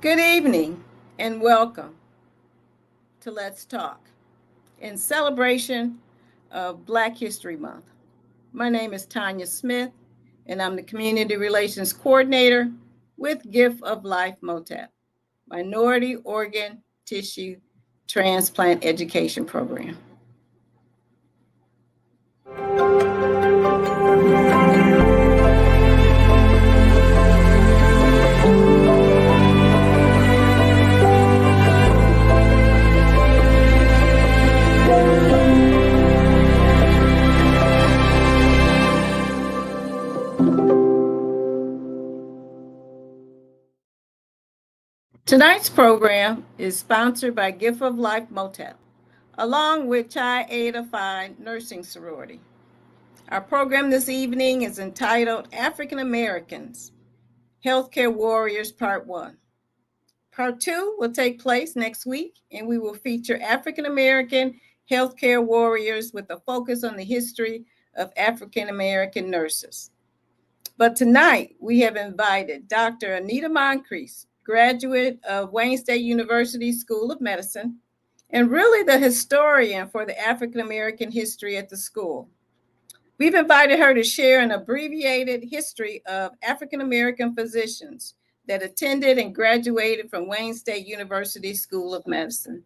Good evening and welcome to Let's Talk in celebration of Black History Month. My name is Tanya Smith and I'm the Community Relations Coordinator with Gift of Life MOTAP, Minority Organ Tissue Transplant Education Program. Tonight's program is sponsored by Gift of Life MOTAP, along with Chi Eta Phi Nursing Sorority. Our program this evening is entitled African Americans, Healthcare Warriors Part 1. Part 2 will take place next week, and we will feature African American healthcare warriors with a focus on the history of African American nurses. But tonight, we have invited Dr. Anita Moncrease, graduate of Wayne State University School of Medicine, and really the historian for the African American history at the school. We've invited her to share an abbreviated history of African American physicians that attended and graduated from Wayne State University School of Medicine.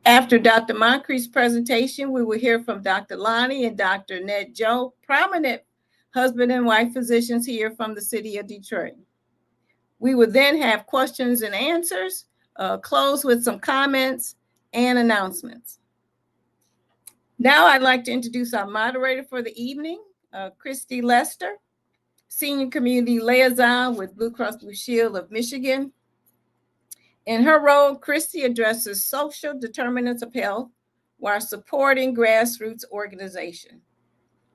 After Dr. Moncrease's presentation, we will hear from Dr. Lonnie and Dr. Annette Joe, prominent husband and wife physicians here from the city of Detroit. We will then have questions and answers, close with some comments and announcements. Now I'd like to introduce our moderator for the evening, Christie Lester, Senior Community Liaison with Blue Cross Blue Shield of Michigan. In her role, Christie addresses social determinants of health while supporting grassroots organizations.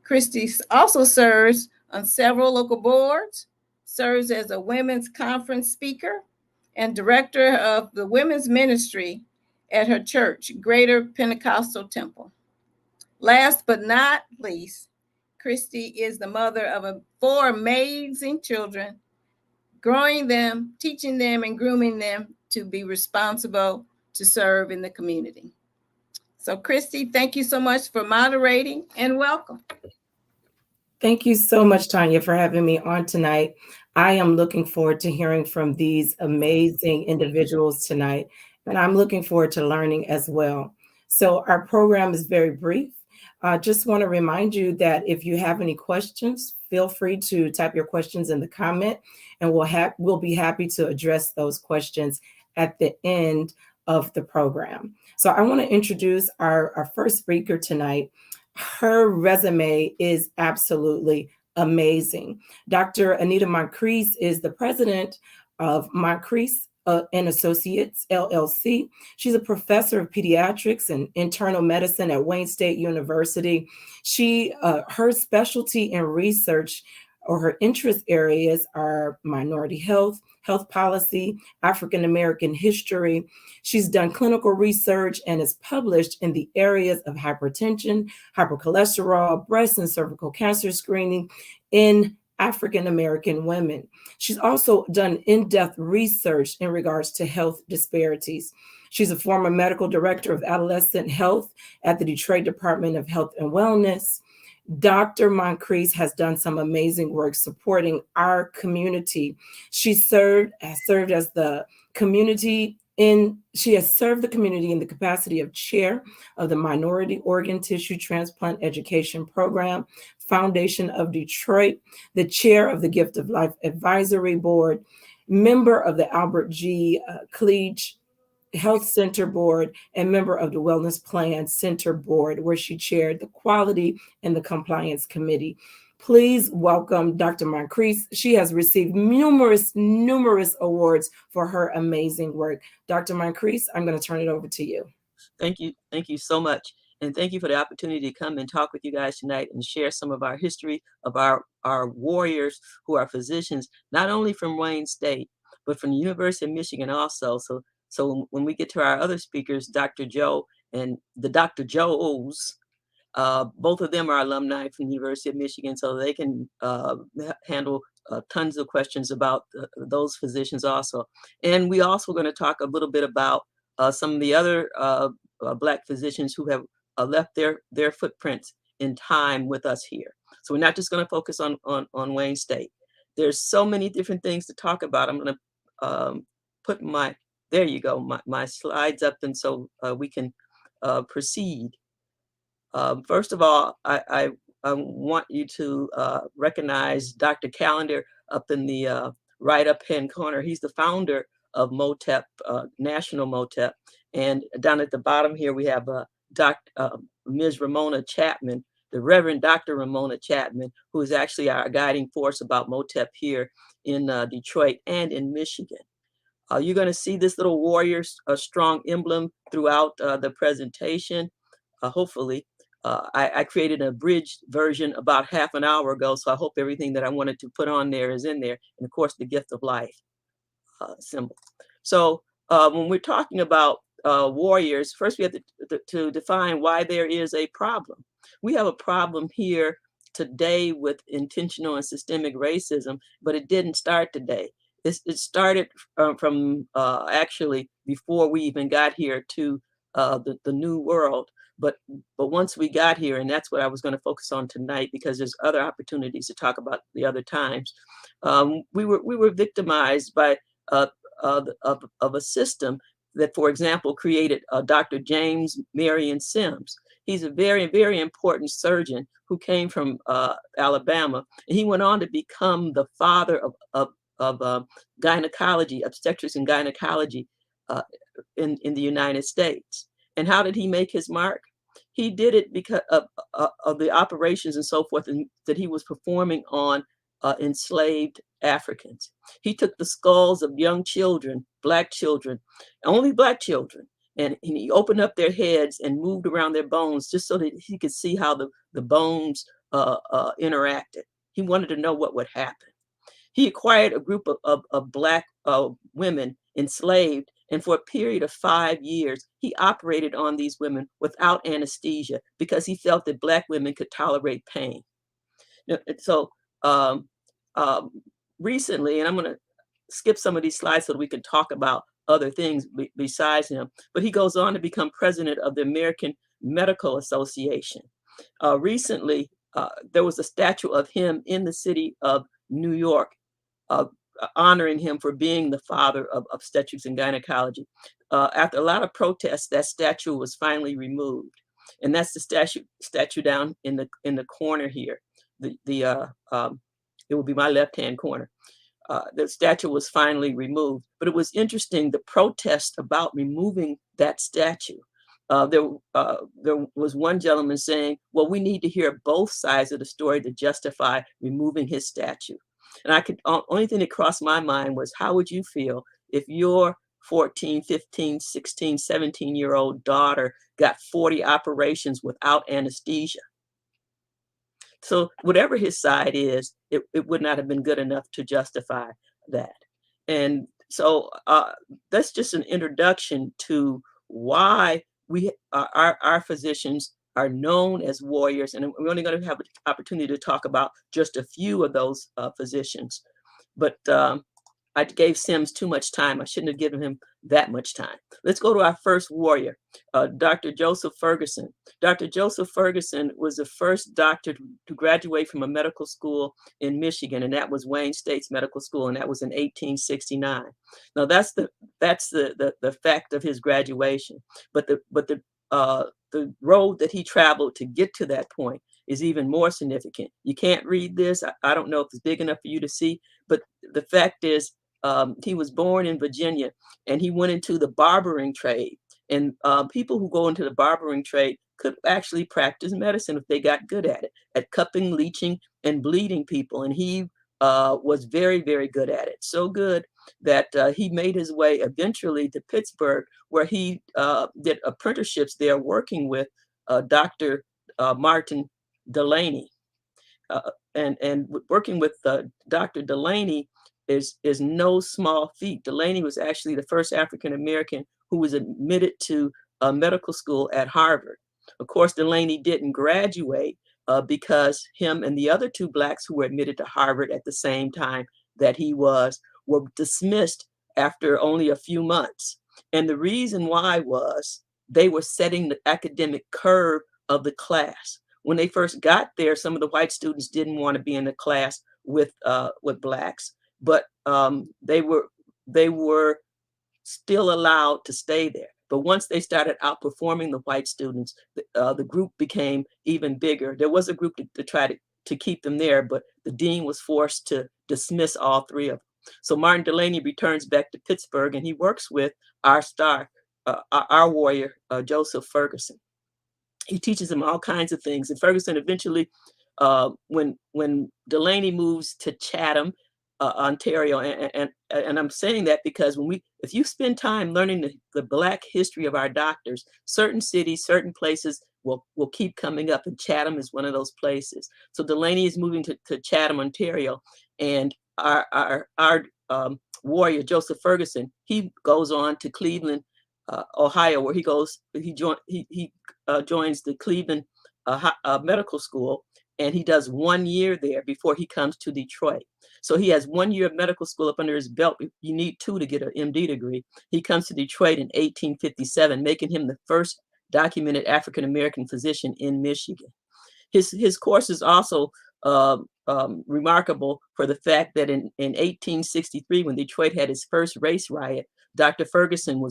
Christie also serves on several local boards, serves as a women's conference speaker, and director of the women's ministry at her church, Greater Pentecostal Temple. Last but not least, Christie is the mother of 4 amazing children, growing them, teaching them, and grooming them to be responsible to serve in the community. So, Christie, thank you so much for moderating and welcome. Thank you so much, Tanya, for having me on tonight. I am looking forward to hearing from these amazing individuals tonight, and I'm looking forward to learning as well. So our program is very brief. I just want to remind you that if you have any questions, feel free to type your questions in the comment, and we'll be happy to address those questions at the end of the program. So I want to introduce our first speaker tonight. Her resume is absolutely amazing. Dr. Anita Moncrease is the president of Moncrease and Associates, LLC. She's a professor of pediatrics and internal medicine at Wayne State University. Her specialty in research or her interest areas are minority health, health policy, African American history. She's done clinical research and is published in the areas of hypertension, hypercholesterol, breast and cervical cancer screening in African American women. She's also done in-depth research in regards to health disparities. She's a former medical director of adolescent health at the Detroit Department of Health and Wellness. Dr. Moncrease has done some amazing work supporting our community. She has served as the community she has served the community in the capacity of chair of the Minority Organ Tissue Transplant Education Program, Foundation of Detroit, the chair of the Gift of Life Advisory Board, member of the Albert G. Cleage Health Center Board, and member of the Wellness Plan Center Board, where she chaired the Quality and the Compliance Committee. Please welcome Dr. Moncrease. She has received numerous awards for her amazing work. Dr. Moncrease, I'm going to turn it over to you. Thank you so much. And thank you for the opportunity to come and talk with you guys tonight and share some of our history of our warriors who are physicians, not only from Wayne State, but from the University of Michigan also. So when we get to our other speakers, Dr. Joe and the Dr. Joes, both of them are alumni from the University of Michigan, so they can handle tons of questions about those physicians also. And we also going to talk a little bit about some of the other Black physicians who have left their footprints in time with us here. So we're not just going to focus on Wayne State. There's so many different things to talk about. I'm going to put there you go, my slides up, and so we can proceed. First of all, I want you to recognize Dr. Callender up in the right up-hand corner. He's the founder of MOTEP, National MOTEP. And down at the bottom here, we have Ms. Ramona Chapman, the Reverend Dr. Ramona Chapman, who is actually our guiding force about MOTEP here in Detroit and in Michigan. You're going to see this little warrior strong emblem throughout the presentation, hopefully. I created an abridged version about half an hour ago, so I hope everything that I wanted to put on there is in there. And of course, the gift of life symbol. So when we're talking about warriors, first we have to define why there is a problem. We have a problem here today with intentional and systemic racism, but it didn't start today. It started from actually before we even got here to the New World. But once we got here, and that's what I was going to focus on tonight, because there's other opportunities to talk about the other times, we were victimized by of a system that, for example, created Dr. James Marion Sims. He's a very, very important surgeon who came from Alabama, and he went on to become the father of gynecology, obstetrics and gynecology in the United States. And how did he make his mark? He did it because of the operations and so forth that he was performing on enslaved Africans. He took the skulls of young children, Black children, only Black children, and he opened up their heads and moved around their bones just so that he could see how the bones interacted. He wanted to know what would happen. He acquired a group of Black women enslaved, and for a period of 5 years, he operated on these women without anesthesia because he felt that Black women could tolerate pain. So recently, and I'm going to skip some of these slides so that we can talk about other things besides him, but he goes on to become president of the American Medical Association. Recently, there was a statue of him in the city of New York, honoring him for being the father of obstetrics and gynecology. After a lot of protests, that statue was finally removed, and that's the statue down in the corner here. It will be my left-hand corner. The statue was finally removed, but it was interesting, the protest about removing that statue. There was one gentleman saying, well, we need to hear both sides of the story to justify removing his statue. And only thing that crossed my mind was, how would you feel if your 14, 15, 16, 17-year-old daughter got 40 operations without anesthesia? So whatever his side is, it would not have been good enough to justify that. And so that's just an introduction to why our physicians are known as warriors. And we're only going to have an opportunity to talk about just a few of those physicians. But I gave Sims too much time. I shouldn't have given him that much time. Let's go to our first warrior, Dr. Joseph Ferguson. Dr. Joseph Ferguson was the first doctor to graduate from a medical school in Michigan, and that was Wayne State's medical school, and that was in 1869. Now that's the fact of his graduation, but the road that he traveled to get to that point is even more significant. You can't read this. I don't know if it's big enough for you to see, but the fact is, he was born in Virginia, and he went into the barbering trade. And people who go into the barbering trade could actually practice medicine if they got good at it, at cupping, leeching, and bleeding people. And he was very, very good at it. So good that he made his way eventually to Pittsburgh, where he did apprenticeships there working with Dr. Martin Delaney. And working with Dr. Delaney is no small feat. Delaney was actually the first African-American who was admitted to medical school at Harvard. Of course, Delaney didn't graduate, because him and the other two blacks who were admitted to Harvard at the same time that he was were dismissed after only a few months. And the reason why was they were setting the academic curve of the class. When they first got there, some of the white students didn't want to be in the class with blacks, but they were still allowed to stay there. But once they started outperforming the white students, the group became even bigger. There was a group to try to keep them there, but the dean was forced to dismiss all three of them. So Martin Delany returns back to Pittsburgh, and he works with our star, our warrior, Joseph Ferguson. He teaches him all kinds of things. And Ferguson eventually, when Delany moves to Chatham, Ontario, and I'm saying that because if you spend time learning the Black history of our doctors, certain cities, certain places will keep coming up, and Chatham is one of those places. So Delany is moving to Chatham, Ontario, and our warrior Joseph Ferguson, he goes on to Cleveland, Ohio, where he joins the Cleveland Medical School, and he does 1 year there before he comes to Detroit. So he has 1 year of medical school up under his belt. You need 2 to get an MD degree. He comes to Detroit in 1857, making him the first documented African-American physician in Michigan. His course is also remarkable for the fact that in 1863, when Detroit had its first race riot, Dr. Ferguson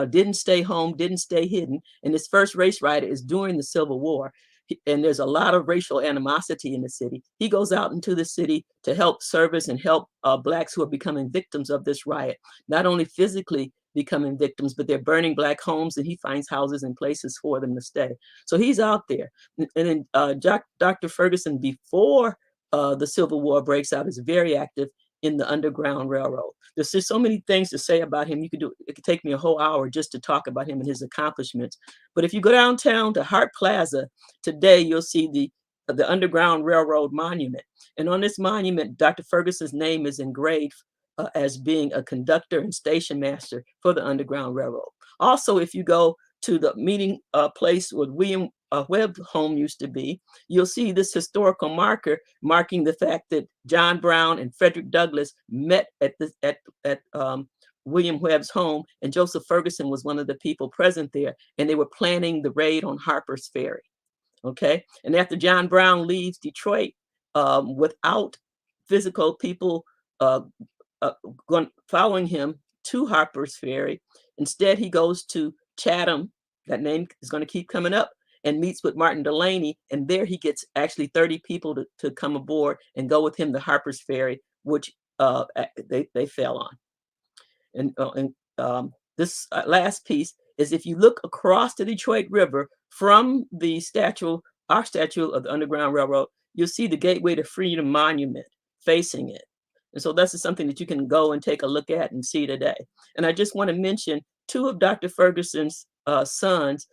didn't stay home, didn't stay hidden. And his first race riot is during the Civil War. And there's a lot of racial animosity in the city. He goes out into the city to help service and help blacks who are becoming victims of this riot, not only physically becoming victims, but they're burning black homes, and he finds houses and places for them to stay. So he's out there. And then Dr. Ferguson, before the Civil War breaks out, is very active in the Underground Railroad. There's just so many things to say about him. It could take me a whole hour just to talk about him and his accomplishments. But if you go downtown to Hart Plaza today, you'll see the Underground Railroad monument. And on this monument, Dr. Ferguson's name is engraved as being a conductor and station master for the Underground Railroad. Also, if you go to the meeting place where William Webb's home used to be, you'll see this historical marker marking the fact that John Brown and Frederick Douglass met at William Webb's home, and Joseph Ferguson was one of the people present there, and they were planning the raid on Harper's Ferry. Okay, and after John Brown leaves Detroit without physical people following him to Harper's Ferry, instead he goes to Chatham. That name is going to keep coming up, and meets with Martin Delany, and there he gets actually 30 people to come aboard and go with him to Harper's Ferry, which they fell on. And this last piece is, if you look across the Detroit River from our statue of the Underground Railroad, you'll see the Gateway to Freedom Monument facing it. And so this is something that you can go and take a look at and see today. And I just want to mention 2 of Dr. Ferguson's sons,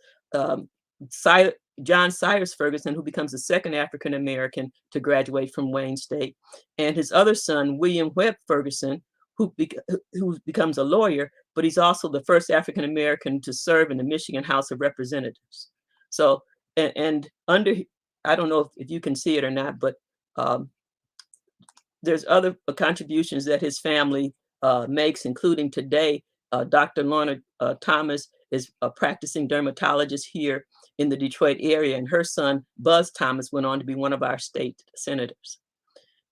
John Cyrus Ferguson, who becomes the second African-American to graduate from Wayne State, and his other son, William Webb Ferguson, who becomes a lawyer, but he's also the first African-American to serve in the Michigan House of Representatives. So, and under, I don't know if you can see it or not, but there's other contributions that his family makes, including today, Dr. Lorna Thomas is a practicing dermatologist here in the Detroit area, and her son, Buzz Thomas, went on to be one of our state senators.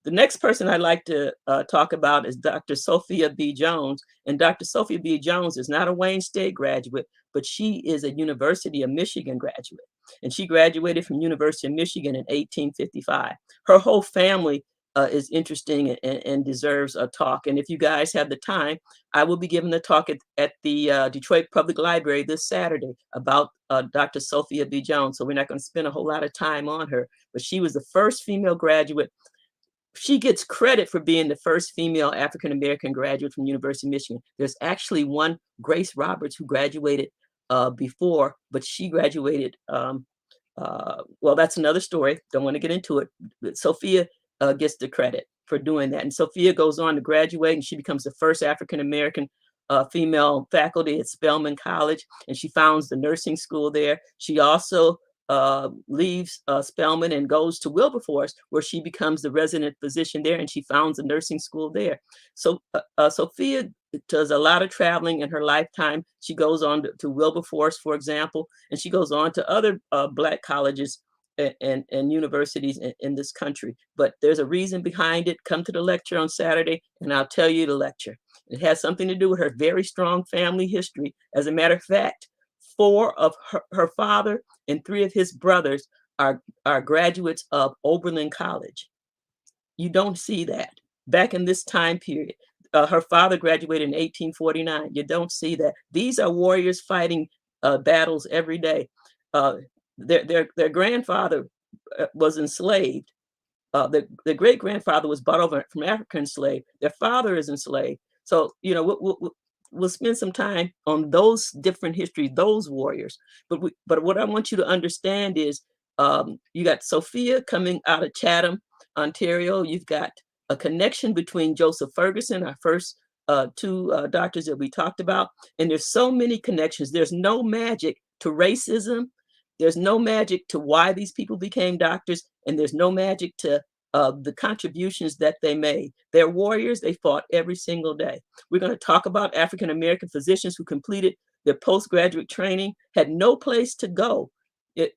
The next person I'd like to talk about is Dr. Sophia B. Jones. And Dr. Sophia B. Jones is not a Wayne State graduate, but she is a University of Michigan graduate. And she graduated from University of Michigan in 1855. Her whole family is interesting and deserves a talk. And if you guys have the time, I will be giving a talk at the Detroit Public Library this Saturday about Dr. Sophia B. Jones. So we're not going to spend a whole lot of time on her, but she was the first female graduate. She gets credit for being the first female African-American graduate from University of Michigan. There's actually one, Grace Roberts, who graduated before, but she graduated, well, that's another story. Don't want to get into it. But Sophia gets the credit for doing that. And Sophia goes on to graduate, and she becomes the first African-American female faculty at Spelman College, and she founds the nursing school there. She also leaves Spelman and goes to Wilberforce, where she becomes the resident physician there, and she founds a nursing school there. So Sophia does a lot of traveling in her lifetime. She goes on to Wilberforce, for example, and she goes on to other Black colleges and universities in this country. But there's a reason behind it. Come to the lecture on Saturday, and I'll tell you the lecture. It has something to do with her very strong family history. As a matter of fact, 4 of her father and 3 of his brothers are graduates of Oberlin College. You don't see that back in this time period. Her father graduated in 1849. You don't see that. These are warriors fighting battles every day. Their grandfather was enslaved. Their great grandfather was bought over from African slave. Their father is enslaved. So we'll spend some time on those different histories, those warriors. But what I want you to understand is you got Sophia coming out of Chatham, Ontario. You've got a connection between Joseph Ferguson, our first 2 doctors that we talked about. And there's so many connections. There's no magic to racism. There's no magic to why these people became doctors. And there's no magic to the contributions that they made. They're warriors. They fought every single day. We're going to talk about African-American physicians who completed their postgraduate training, had no place to go.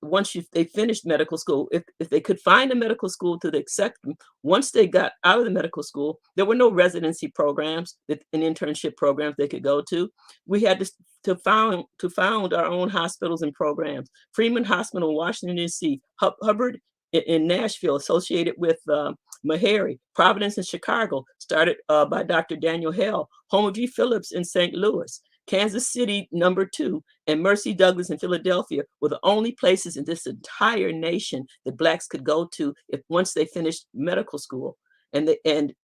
Once they finished medical school, if they could find a medical school to accept them, once they got out of the medical school, there were no residency programs and internship programs they could go to. We had to found our own hospitals and programs. Freeman Hospital in Washington, D.C., Hubbard in Nashville, associated with Meharry, Providence in Chicago, started by Dr. Daniel Hell, Homer G. Phillips in St. Louis, Kansas City, #2, and Mercy Douglas in Philadelphia were the only places in this entire nation that Blacks could go to once they finished medical school. And it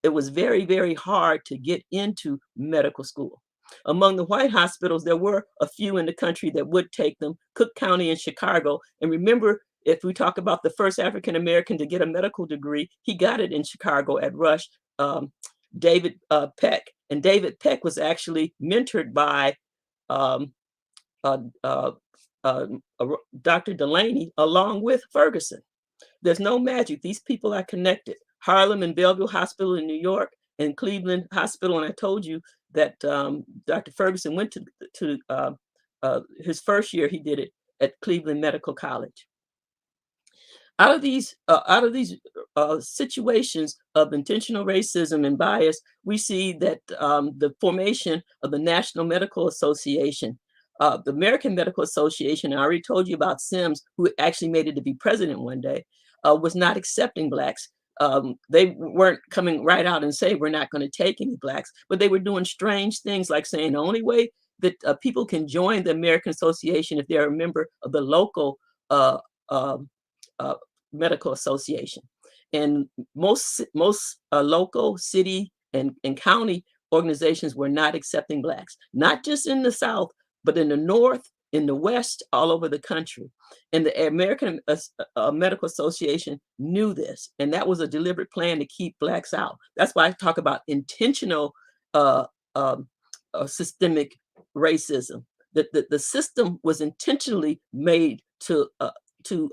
was very, very hard to get into medical school. Among the white hospitals, there were a few in the country that would take them, Cook County and Chicago. And remember, if we talk about the first African-American to get a medical degree, he got it in Chicago at Rush, David Peck. And David Peck was actually mentored by Dr. Delaney along with Ferguson. There's no magic. These people are connected. Harlem and Belleville Hospital in New York and Cleveland Hospital. And I told you that Dr. Ferguson went to his first year, he did it at Cleveland Medical College. Out of these situations of intentional racism and bias, we see that the formation of the National Medical Association, the American Medical Association, I already told you about Sims, who actually made it to be president one day, was not accepting Blacks. They weren't coming right out and say, we're not going to take any Blacks, but they were doing strange things like saying the only way that people can join the American Association if they're a member of the local medical association. And most local, city, and county organizations were not accepting Blacks, not just in the South, but in the North, in the West, all over the country. And the American Medical Association knew this, and that was a deliberate plan to keep Blacks out. That's why I talk about intentional systemic racism. The system was intentionally made to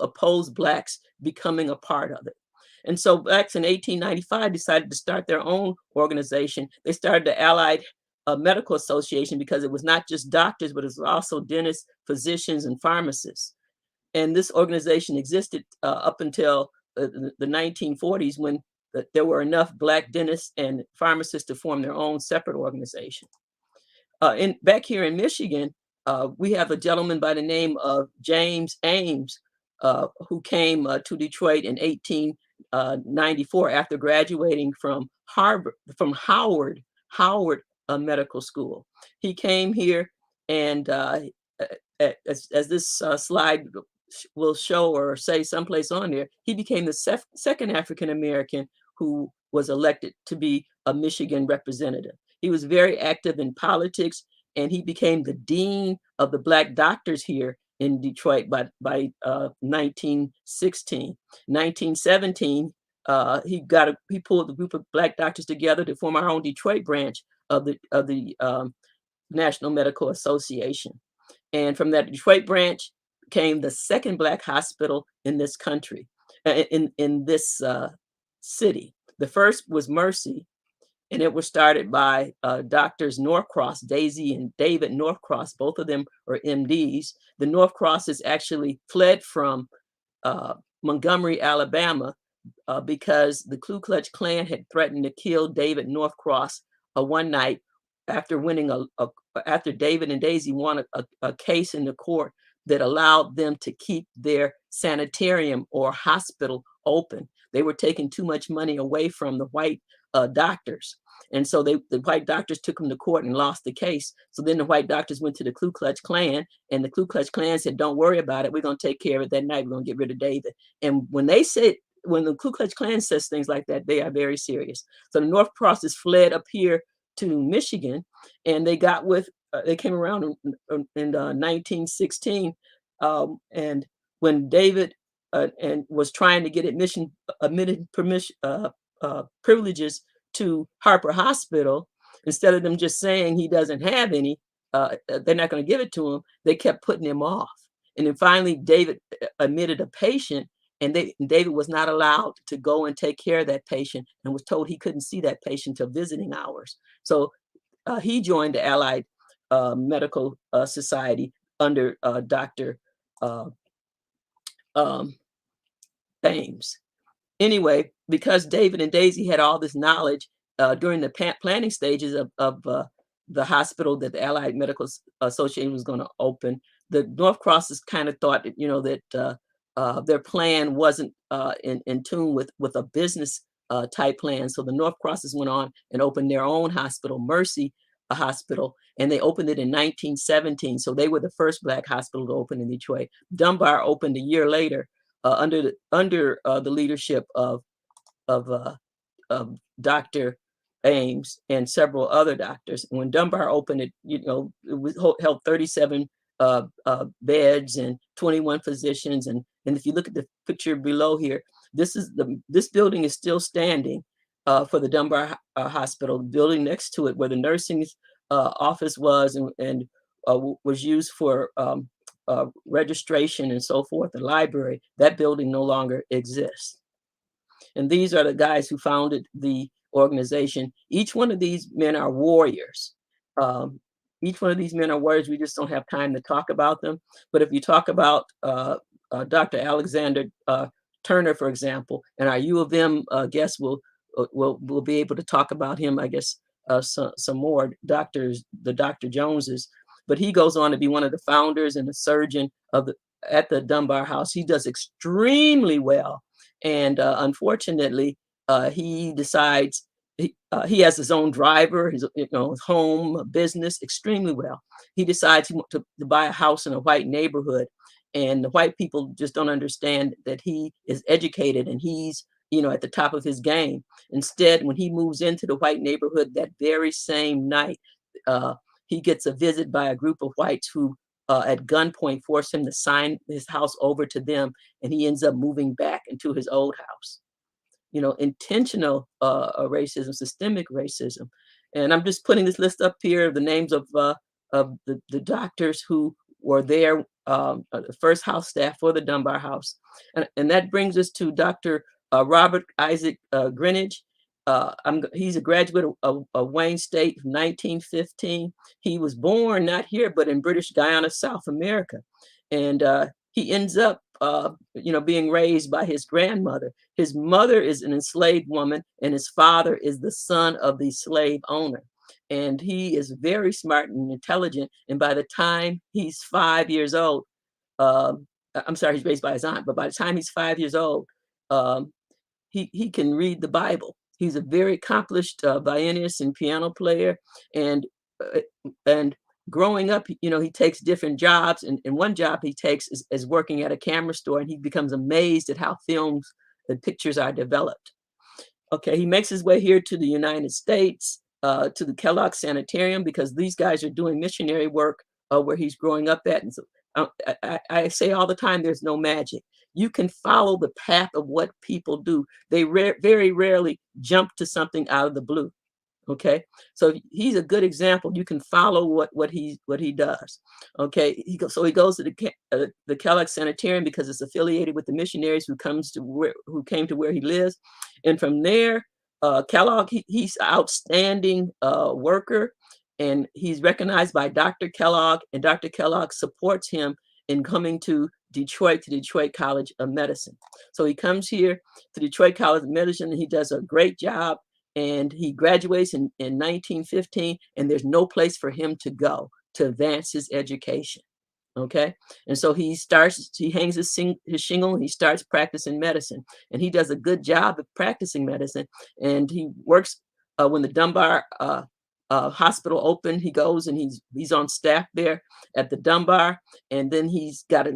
oppose Blacks becoming a part of it. And so Blacks in 1895 decided to start their own organization. They started the Allied Medical Association because it was not just doctors, but it was also dentists, physicians, and pharmacists. And this organization existed up until the 1940s, when there were enough Black dentists and pharmacists to form their own separate organization. Back here in Michigan, we have a gentleman by the name of James Ames, who came to Detroit in 1894 after graduating from Howard Medical School. He came here, and as this slide will show or say someplace on there, he became the second African American who was elected to be a Michigan representative. He was very active in politics, and he became the dean of the Black doctors here in Detroit by 1916. 1917, he pulled a group of Black doctors together to form our own Detroit branch of the National Medical Association. And from that Detroit branch, became the second Black hospital in this country, in this city. The first was Mercy, and it was started by doctors Norcross, Daisy and David Norcross. Both of them are MDs. The Norcrosses actually fled from Montgomery, Alabama, because the Ku Klux Klan had threatened to kill David Norcross one night after winning after David and Daisy won a case in the court that allowed them to keep their sanitarium or hospital open. They were taking too much money away from the white doctors. And so the white doctors took them to court and lost the case. So then the white doctors went to the Ku Klux Klan, and the Ku Klux Klan said, don't worry about it. We're going to take care of it that night. We're going to get rid of David. And when the Ku Klux Klan says things like that, they are very serious. So the Norcrosses fled up here to Michigan, and they got with, they came around in 1916. And when David and was trying to get admitted privileges to Harper Hospital, instead of them just saying he doesn't have any, they're not going to give it to him, they kept putting him off. And then finally, David admitted a patient, and David was not allowed to go and take care of that patient, and was told he couldn't see that patient till visiting hours. So he joined the Allied Medical Society under Dr. Ames. Anyway, because David and Daisy had all this knowledge during the planning stages of the hospital that the Allied Medical Association was going to open, the Norcrosses kind of thought, that their plan wasn't in tune with a business type plan. So the Norcrosses went on and opened their own hospital, Mercy Hospital, and they opened it in 1917. So they were the first Black hospital to open in Detroit. Dunbar opened a year later under the leadership of Dr. Ames and several other doctors. And when Dunbar opened it, it held 37 beds and 21 physicians. And if you look at the picture below here, this building is still standing for the Dunbar Hospital. The building next to it, where the nursing office was and was used for registration and so forth, the library, that building no longer exists. And these are the guys who founded the organization. Each one of these men are warriors. Each one of these men are warriors. We just don't have time to talk about them. But if you talk about Dr. Alexander Turner, for example, and our U of M guests will be able to talk about him, I guess, some more doctors, the Dr. Joneses. But he goes on to be one of the founders and the surgeon at the Dunbar House. He does extremely well. And unfortunately, he decides he has his own driver, his home business, extremely well. He decides to buy a house in a white neighborhood, and the white people just don't understand that he is educated and he's at the top of his game. Instead, when he moves into the white neighborhood that very same night, he gets a visit by a group of whites who at gunpoint force him to sign his house over to them, and he ends up moving back into his old house. Intentional racism, systemic racism. And I'm just putting this list up here of the names of the doctors who were there, the first house staff for the Dunbar House. And that brings us to Dr. Robert Isaac Greenidge. He's a graduate of Wayne State from 1915. He was born not here, but in British Guiana, South America. And he ends up, being raised by his grandmother. His mother is an enslaved woman, and his father is the son of the slave owner. And he is very smart and intelligent. And by the time he's 5 years old, he's raised by his aunt, but by the time he's 5 years old, he can read the Bible. He's a very accomplished violinist and piano player, and growing up, he takes different jobs, and one job he takes is working at a camera store, and he becomes amazed at how films and pictures are developed. Okay, he makes his way here to the United States, to the Kellogg Sanitarium, because these guys are doing missionary work where he's growing up at. And so I say all the time, there's no magic. You can follow the path of what people do. They very rarely jump to something out of the blue. Okay, so he's a good example. You can follow what he does. Okay, he goes to the Kellogg Sanitarium because it's affiliated with the missionaries who came to where he lives, and from there, Kellogg, he's an outstanding worker, and he's recognized by Dr. Kellogg, and Dr. Kellogg supports him in coming to Detroit College of Medicine. So he comes here to Detroit College of Medicine, and he does a great job. And he graduates in 1915, and there's no place for him to go to advance his education. Okay, and so he hangs his shingle, and he starts practicing medicine, and he does a good job of practicing medicine. And he works when the Dunbar hospital opened. He goes and he's on staff there at the Dunbar, and then he's got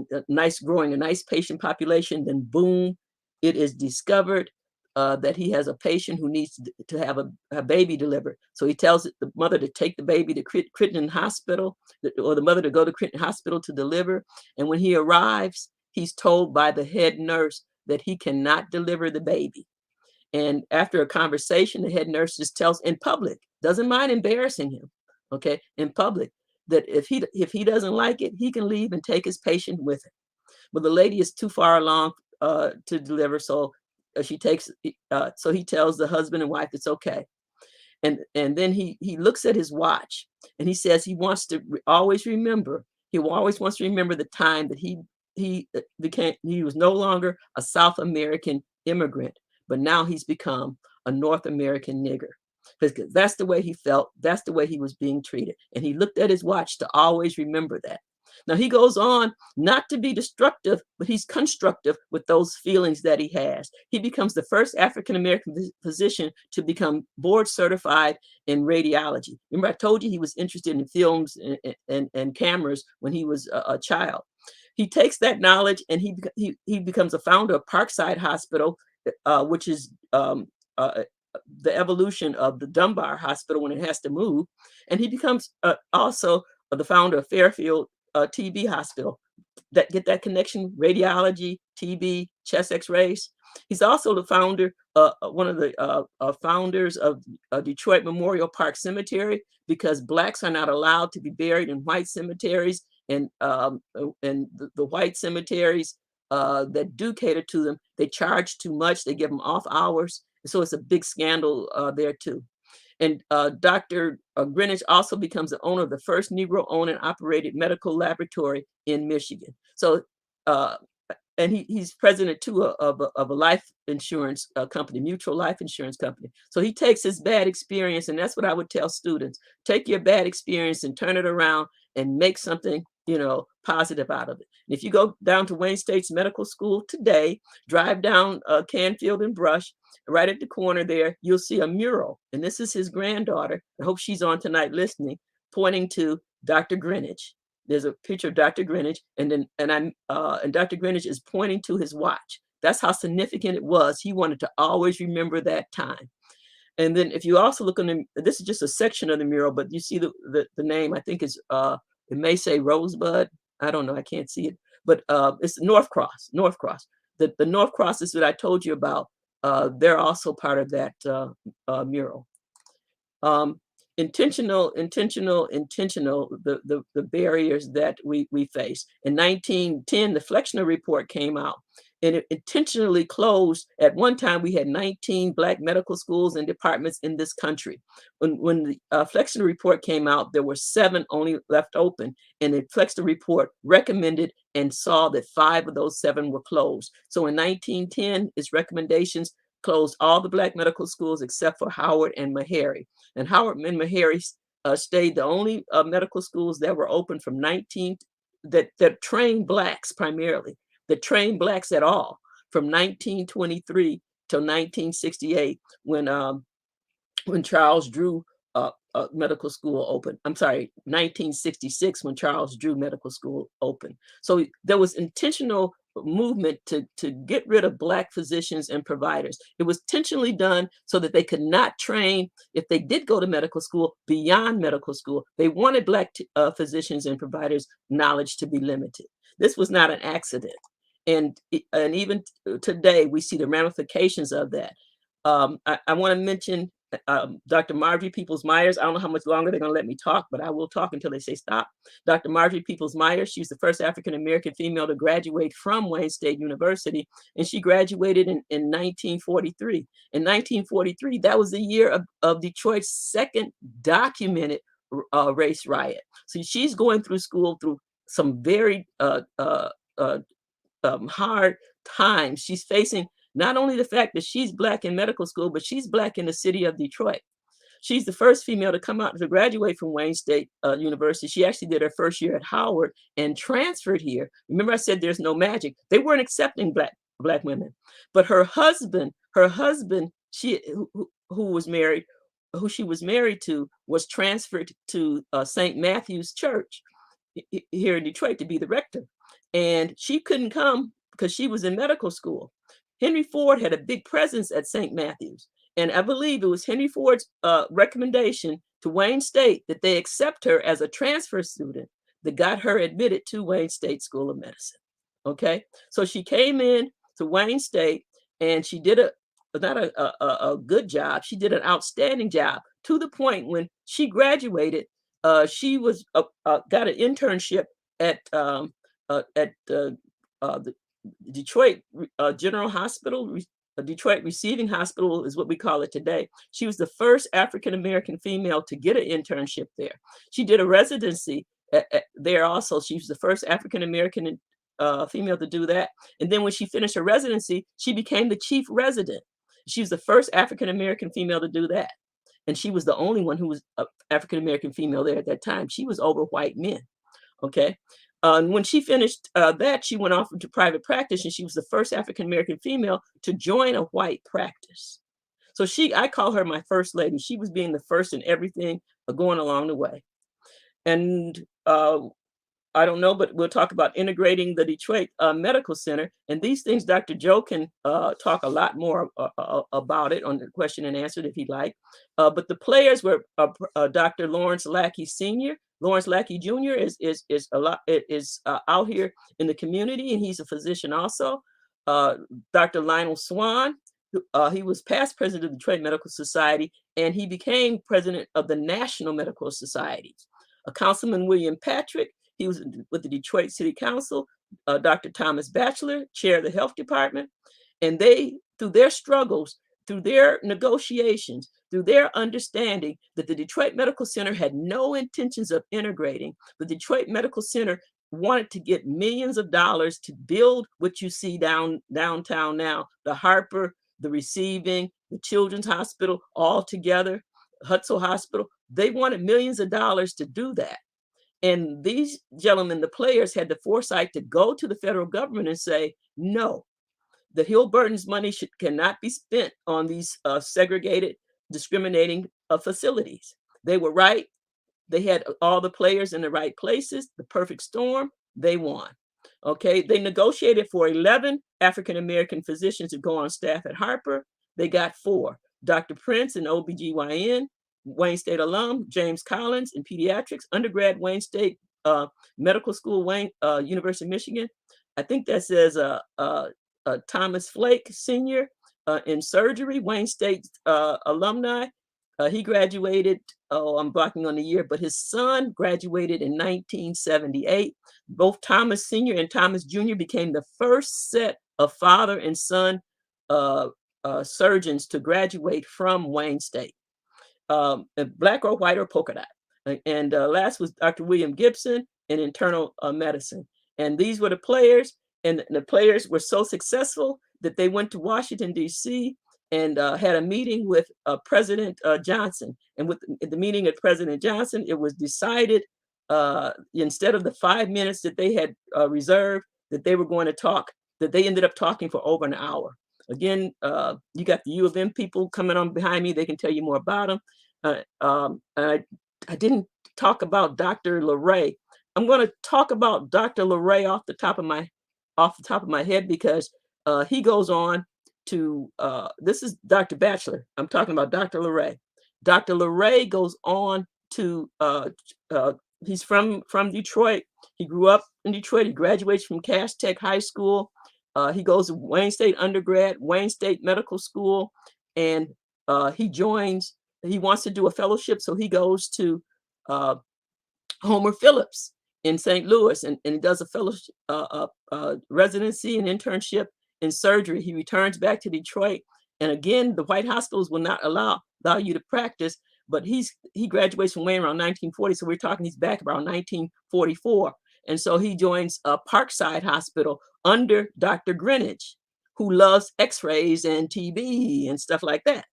growing a nice patient population. Then boom, it is discovered that he has a patient who needs to have a baby delivered. So he tells the mother to take the baby to Crittenden Hospital, or the mother to go to Crittenden Hospital to deliver. And when he arrives, he's told by the head nurse that he cannot deliver the baby. And after a conversation, the head nurse just tells in public, doesn't mind embarrassing him, okay, in public, that if he doesn't like it, he can leave and take his patient with him. But the lady is too far along to deliver, so he tells the husband and wife it's okay. And then he looks at his watch, and he says he wants to always remember. He always wants to remember the time that he was no longer a South American immigrant, but now he's become a North American nigger. Because that's the way he felt. That's the way he was being treated. And he looked at his watch to always remember that. Now, he goes on not to be destructive, but he's constructive with those feelings that he has. He becomes the first African-American physician to become board certified in radiology. Remember, I told you he was interested in films and cameras when he was a child. He takes that knowledge, and he becomes a founder of Parkside Hospital, which is the evolution of the Dunbar Hospital when it has to move. And he becomes also the founder of Fairfield TB Hospital. Get that connection? Radiology, TB, chest X-rays. He's also the founder, one of the founders of Detroit Memorial Park Cemetery, because Blacks are not allowed to be buried in white cemeteries, and the white cemeteries that do cater to them, they charge too much. They give them off hours, so it's a big scandal there too. And Dr. Greenwich also becomes the owner of the first Negro-owned and operated medical laboratory in Michigan. So, and he's president too of a life insurance company, mutual life insurance company. So he takes his bad experience, and that's what I would tell students: take your bad experience and turn it around and make something, positive out of it. And if you go down to Wayne State's medical school today, drive down Canfield and Brush, right at the corner there, you'll see a mural. And this is his granddaughter. I hope she's on tonight listening, pointing to Dr. Greenwich. There's a picture of Dr. Greenwich, and Dr. Greenwich is pointing to his watch. That's how significant it was. He wanted to always remember that time. And then if you also look on this is just a section of the mural, but you see the name, I think is it may say Rosebud. I don't know, I can't see it, but it's North Cross. The North Cross is what I told you about. They're also part of that mural. Intentional, the barriers that we face. In 1910, the Flexner Report came out, and it intentionally closed. At one time, we had 19 Black medical schools and departments in this country. When the Flexner Report came out, there were 7 only left open, and the Flexner Report recommended and saw that 5 of those 7 were closed. So in 1910, its recommendations closed all the Black medical schools except for Howard and Meharry. And Howard and Meharry stayed the only medical schools that were open from that trained Blacks primarily, that trained Blacks at all, from 1923 till 1968, when Charles Drew Medical School opened. I'm sorry, 1966, when Charles Drew Medical School opened. So there was intentional movement to get rid of Black physicians and providers. It was intentionally done so that they could not train, if they did go to medical school, beyond medical school. They wanted Black physicians and providers' knowledge to be limited. This was not an accident. And even today, we see the ramifications of that. I want to mention Dr. Marjorie Peoples-Myers. I don't know how much longer they're going to let me talk, but I will talk until they say stop. Dr. Marjorie Peoples-Myers, she's the first African-American female to graduate from Wayne State University, and she graduated in 1943. In 1943, that was the year of Detroit's second documented race riot. So she's going through school through some very hard times. She's facing not only the fact that she's Black in medical school, but she's Black in the city of Detroit. She's the first female to come out to graduate from Wayne State University. She actually did her first year at Howard and transferred here. Remember I said there's no magic. They weren't accepting Black women. But her husband, who she was married to, was transferred to St. Matthew's Church here in Detroit to be the rector. And she couldn't come because she was in medical school. Henry Ford had a big presence at St. Matthew's. And I believe it was Henry Ford's recommendation to Wayne State that they accept her as a transfer student that got her admitted to Wayne State School of Medicine. Okay, so she came in to Wayne State and she did not a good job. She did an outstanding job to the point when she graduated, she was got an internship at the Detroit General Hospital. Detroit Receiving Hospital is what we call it today. She was the first African-American female to get an internship there. She did a residency there also. She was the first African-American female to do that. And then when she finished her residency, she became the chief resident. She was the first African-American female to do that. And she was the only one who was an African-American female there at that time. She was over white men, okay? When she finished that, she went off into private practice, and she was the first African-American female to join a white practice. So I call her my first lady. She was being the first in everything going along the way. And I don't know, but we'll talk about integrating the Detroit Medical Center. And these things, Dr. Joe can talk a lot more about it on the question and answer if he'd like. But the players were Dr. Lawrence Lackey Sr., Lawrence Lackey Jr. is out here in the community, and he's a physician also. Dr. Lionel Swan, he was past president of the Detroit Medical Society, and he became president of the National Medical Societies. Councilman William Patrick, he was with the Detroit City Council. Dr. Thomas Batchelor, chair of the health department. And they, through their struggles, through their negotiations, through their understanding that the Detroit Medical Center had no intentions of integrating, the Detroit Medical Center wanted to get millions of dollars to build what you see downtown now, the Harper, the Receiving, the Children's Hospital, all together, Hutzel Hospital. They wanted millions of dollars to do that. And these gentlemen, the players, had the foresight to go to the federal government and say, no, the Hill-Burton's money cannot be spent on these segregated, discriminating facilities. They were right. They had all the players in the right places, the perfect storm. They won. Okay, they negotiated for 11 African-American physicians to go on staff at Harper. They got 4. Dr. Prince, an OBGYN, Wayne State alum, James Collins in pediatrics, undergrad, Wayne State Medical School, University of Michigan. I think that says Thomas Flake, senior in surgery, Wayne State alumni. He graduated, I'm blocking on the year, but his son graduated in 1978. Both Thomas Sr. and Thomas Jr. became the first set of father and son surgeons to graduate from Wayne State. Black or white or polka dot. And last was Dr. William Gibson in internal medicine. And these were the players, and the players were so successful that they went to Washington, D.C. and had a meeting with President Johnson. And with the meeting of President Johnson, it was decided instead of the 5 minutes that they had reserved, that they were going to talk, that they ended up talking for over an hour. Again, you got the U of M people coming on behind me. They can tell you more about them. I didn't talk about Dr. LeRae. I'm going to talk about Dr. LeRae off the top of my head because he goes on to, this is Dr. Batchelor. I'm talking about Dr. LeRae. Dr. LeRae goes on to, he's from Detroit. He grew up in Detroit. He graduates from Cass Tech High School. He goes to Wayne State undergrad, Wayne State Medical School, and he joins he wants to do a fellowship, so he goes to Homer Phillips in St. Louis, and he does a fellowship, residency and internship in surgery. He returns back to Detroit, and again, the white hospitals will not allow you to practice. But he graduates from Wayne around 1940, so we're talking he's back around 1944, and so he joins Parkside Hospital under Dr. Greenidge, who loves X-rays and TB and stuff like that.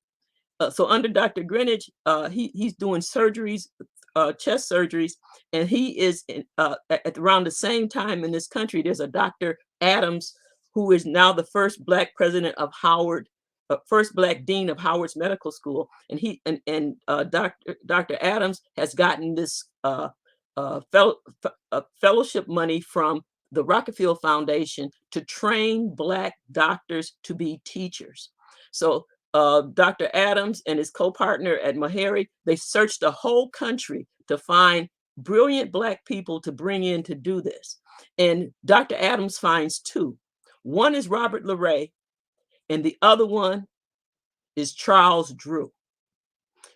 So under Dr. Greenidge, he's doing surgeries, chest surgeries, and he is at around the same time in this country. There's a Dr. Adams, who is now the first Black president of Howard, first Black dean of Howard's Medical School, and Dr. Adams has gotten this fellowship money from the Rockefeller Foundation to train Black doctors to be teachers. So Dr. Adams and his co-partner at Meharry, they searched the whole country to find brilliant Black people to bring in to do this. And Dr. Adams finds two. One is Robert LeRay, and the other one is Charles Drew.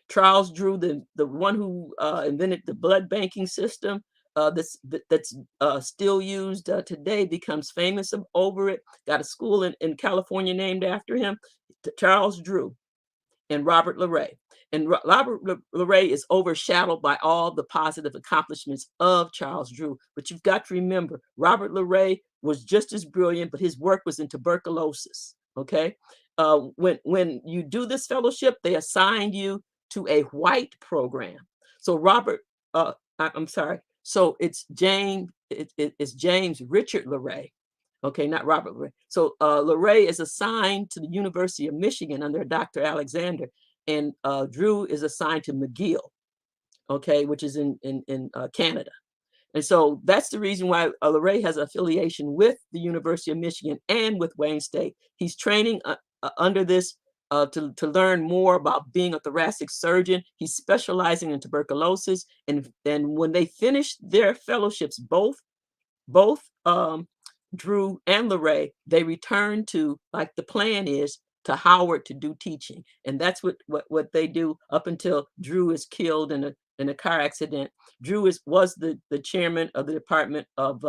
Charles Drew, the one who invented the blood banking system that's still used today, becomes famous over it. Got a school in California named after him. Charles Drew and Robert LeRay. And Robert LeRay is overshadowed by all the positive accomplishments of Charles Drew. But you've got to remember, Robert LeRay was just as brilliant, but his work was in tuberculosis. Okay, when you do this fellowship, they assign you to a white program. So I'm sorry. So it's James Richard LeRay. Okay, not Robert LeRay. So LeRay is assigned to the University of Michigan under Dr. Alexander, and Drew is assigned to McGill, okay, which is in Canada. And so that's the reason why LeRay has affiliation with the University of Michigan and with Wayne State. He's training under this to learn more about being a thoracic surgeon. He's specializing in tuberculosis. And when they finish their fellowships, both Drew and LeRay, they return to, like the plan is, to Howard to do teaching. And that's what they do up until Drew is killed in a car accident. Drew was the chairman of the Department of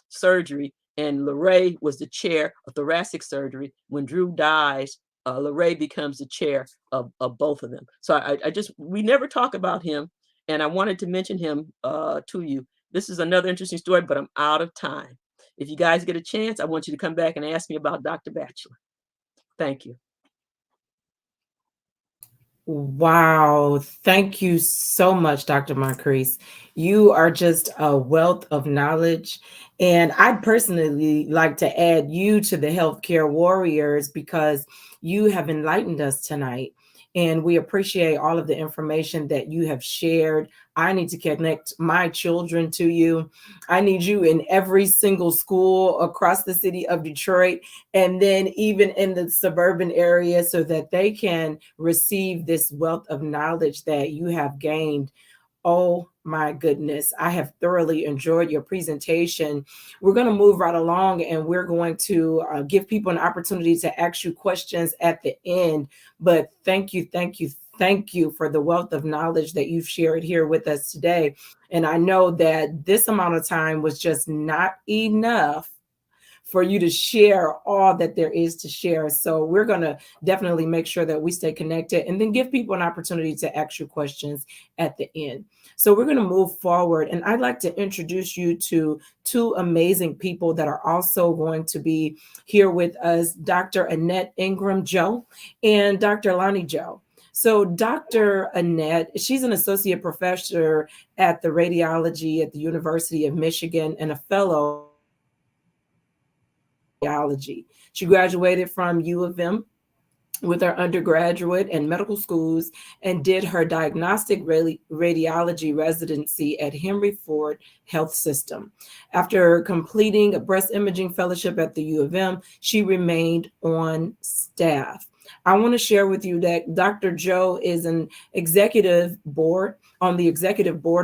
Surgery, and LeRay was the chair of thoracic surgery. When Drew dies, LeRay becomes the chair of both of them. So we never talk about him, and I wanted to mention him to you. This is another interesting story, but I'm out of time. If you guys get a chance, I want you to come back and ask me about Dr. Batchelor. Thank you. Wow. Thank you so much, Dr. Moncrease. You are just a wealth of knowledge. And I'd personally like to add you to the healthcare warriors because you have enlightened us tonight. And we appreciate all of the information that you have shared. I need to connect my children to you. I need you in every single school across the city of Detroit, and then even in the suburban area, so that they can receive this wealth of knowledge that you have gained. Oh my goodness, I have thoroughly enjoyed your presentation. We're going to move right along, and we're going to give people an opportunity to ask you questions at the end. But thank you for the wealth of knowledge that you've shared here with us today. And I know that this amount of time was just not enough for you to share all that there is to share. So we're going to definitely make sure that we stay connected and then give people an opportunity to ask you questions at the end. So we're going to move forward, and I'd like to introduce you to two amazing people that are also going to be here with us, Dr. Annette Ingram Joe and Dr. Lonnie Joe. So Dr. Annette, she's an associate professor at the radiology at the University of Michigan and a fellow in radiology. She graduated from U of M with her undergraduate and medical schools and did her diagnostic radiology residency at Henry Ford Health System. After completing a breast imaging fellowship at the U of M, she remained on staff. I want to share with you that Dr. Joe is on the executive board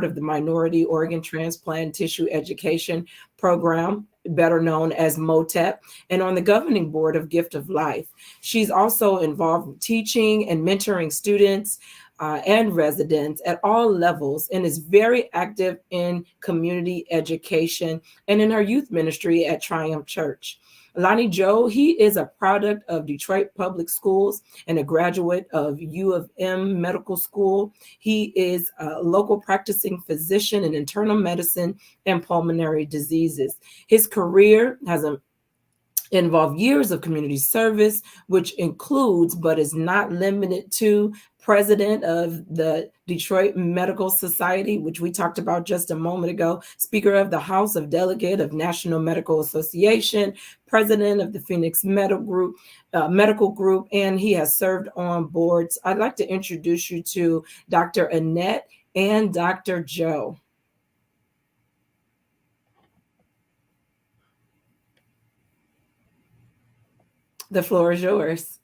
of the Minority Organ Transplant Tissue Education Program, better known as MOTEP, and on the governing board of Gift of Life. She's also involved in teaching and mentoring students and residents at all levels, and is very active in community education and in her youth ministry at Triumph Church. Lonnie Joe, he is a product of Detroit Public Schools and a graduate of U of M Medical School. He is a local practicing physician in internal medicine and pulmonary diseases. His career has involved years of community service, which includes, but is not limited to, president of the Detroit Medical Society, which we talked about just a moment ago, Speaker of the House of Delegate of National Medical Association, president of the Phoenix Medical Group, and he has served on boards. I'd like to introduce you to Dr. Annette and Dr. Joe. The floor is yours.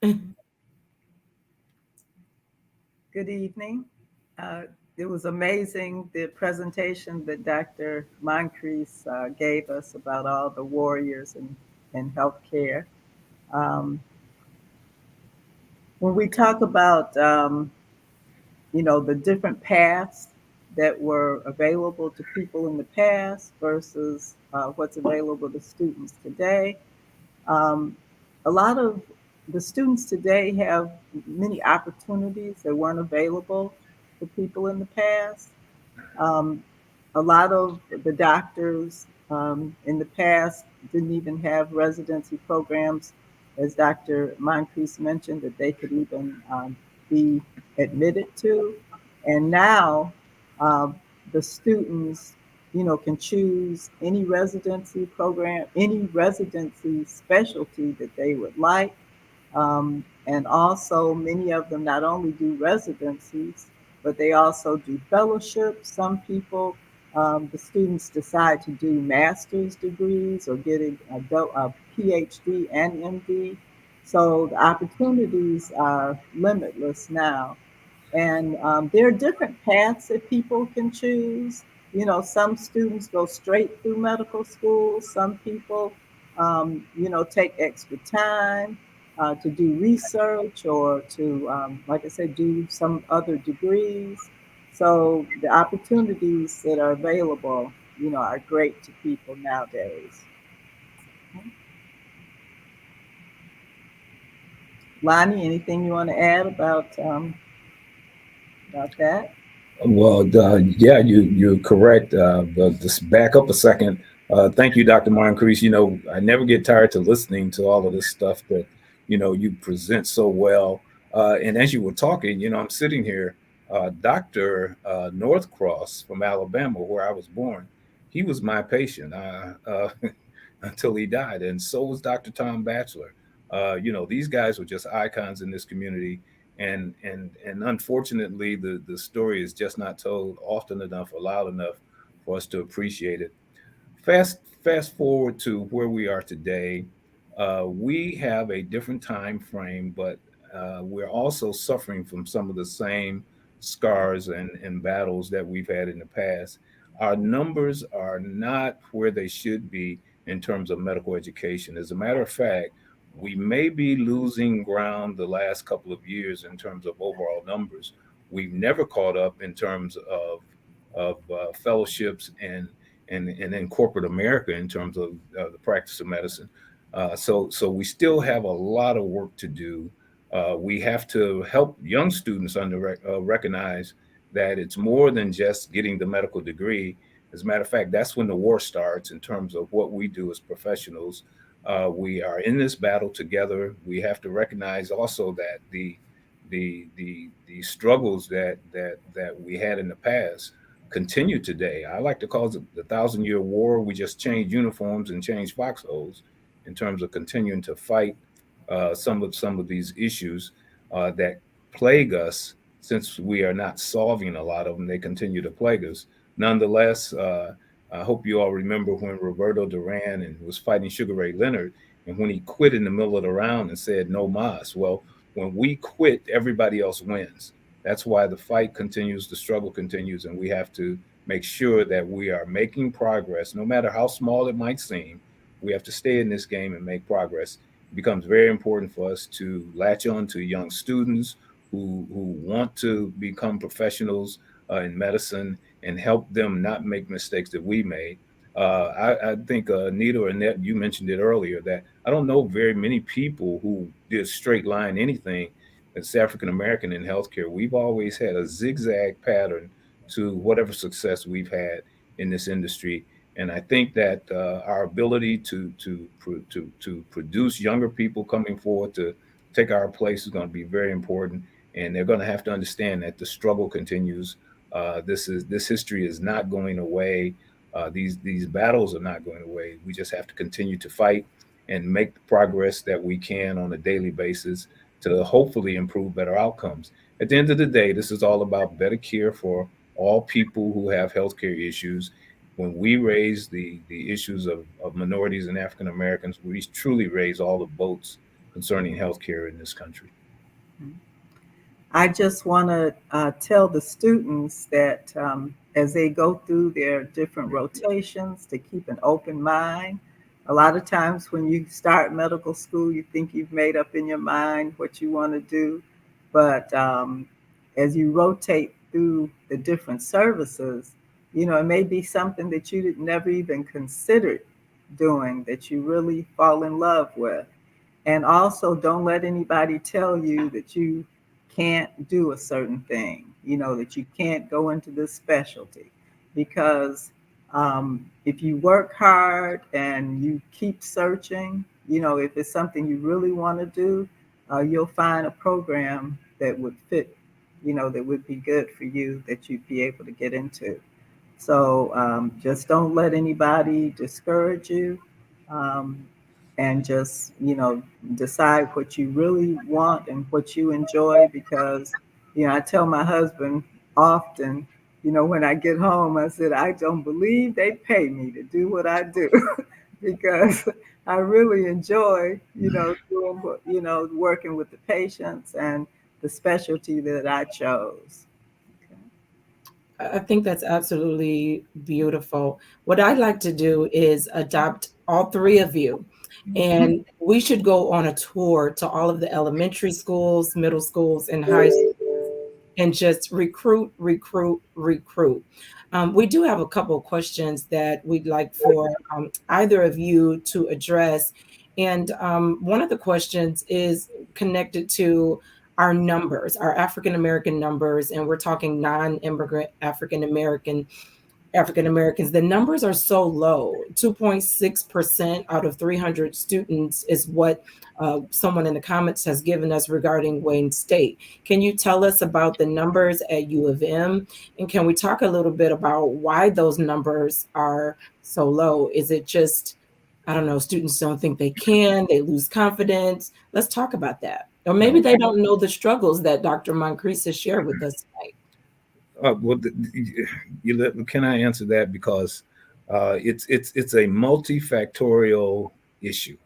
Good evening. It was amazing, the presentation that Dr. Moncrease gave us about all the warriors in healthcare. When we talk about, the different paths that were available to people in the past versus what's available to students today, a lot of the students today have many opportunities that weren't available to people in the past. A lot of the doctors in the past didn't even have residency programs, as Dr. Moncrease mentioned, that they could even be admitted to. And now the students, can choose any residency program, any residency specialty that they would like. And also many of them not only do residencies, but they also do fellowships. Some people, the students decide to do master's degrees or get a PhD and MD. So the opportunities are limitless now. And there are different paths that people can choose. Some students go straight through medical school. Some people, take extra time to do research or to, like I said, do some other degrees. So the opportunities that are available, are great to people nowadays. Lonnie, anything you want to add about that? Well, yeah, you're correct. But just back up a second. Thank you, Dr. Moncrease. I never get tired to listening to all of this stuff that you present so well. And as you were talking, I'm sitting here. Dr. Northcross from Alabama, where I was born, he was my patient until he died, and so was Dr. Tom Batchelor. These guys were just icons in this community. And unfortunately, the story is just not told often enough or loud enough for us to appreciate it. Fast forward to where we are today. We have a different time frame, but we're also suffering from some of the same scars and battles that we've had in the past. Our numbers are not where they should be in terms of medical education. As a matter of fact, we may be losing ground the last couple of years in terms of overall numbers. We've never caught up in terms of fellowships and in corporate America in terms of the practice of medicine. So we still have a lot of work to do. We have to help young students recognize that it's more than just getting the medical degree. As a matter of fact, that's when the war starts in terms of what we do as professionals. We are in this battle together. We have to recognize also that the struggles that we had in the past continue today. I like to call it the 1,000-year war. We just changed uniforms and changed foxholes in terms of continuing to fight some of these issues that plague us. Since we are not solving a lot of them, they continue to plague us. Nonetheless, I hope you all remember when Roberto Duran and was fighting Sugar Ray Leonard, and when he quit in the middle of the round and said no mas. Well, when we quit, everybody else wins. That's why the fight continues, the struggle continues, and we have to make sure that we are making progress, no matter how small it might seem. We have to stay in this game and make progress. It becomes very important for us to latch on to young students who want to become professionals in medicine and help them not make mistakes that we made. I think Anita or Annette, you mentioned it earlier, that I don't know very many people who did straight line anything that's African American in healthcare. We've always had a zigzag pattern to whatever success we've had in this industry. And I think that our ability to produce younger people coming forward to take our place is going to be very important. And they're going to have to understand that the struggle continues. This history is not going away. These battles are not going away. We just have to continue to fight and make the progress that we can on a daily basis to hopefully improve better outcomes. At the end of the day, this is all about better care for all people who have healthcare issues. When we raise the issues of minorities and African Americans, we truly raise all the boats concerning healthcare in this country. I just want to tell the students that as they go through their different rotations, to keep an open mind. A lot of times when you start medical school, you think you've made up in your mind what you want to do. But as you rotate through the different services, it may be something that you never even considered doing that you really fall in love with. And also, don't let anybody tell you that you can't do a certain thing, that you can't go into this specialty. Because if you work hard and you keep searching, if it's something you really want to do, you'll find a program that would fit, that would be good for you, that you'd be able to get into. So just don't let anybody discourage you. And just decide what you really want and what you enjoy, because I tell my husband often, when I get home, I said, I don't believe they pay me to do what I do because I really enjoy doing working with the patients and the specialty that I chose. I think that's absolutely beautiful. What I'd like to do is adopt all three of you, and we should go on a tour to all of the elementary schools, middle schools, and high schools, and just recruit. We do have a couple of questions that we'd like for either of you to address. And one of the questions is connected to our numbers, our African American numbers, and we're talking non-immigrant African Americans. The numbers are so low. 2.6% out of 300 students is what someone in the comments has given us regarding Wayne State. Can you tell us about the numbers at U of M? And can we talk a little bit about why those numbers are so low? Is it just, I don't know, students don't think they lose confidence? Let's talk about that. Or maybe they don't know the struggles that Dr. Moncrease has shared with us tonight. Can I answer that? Because it's a multifactorial issue.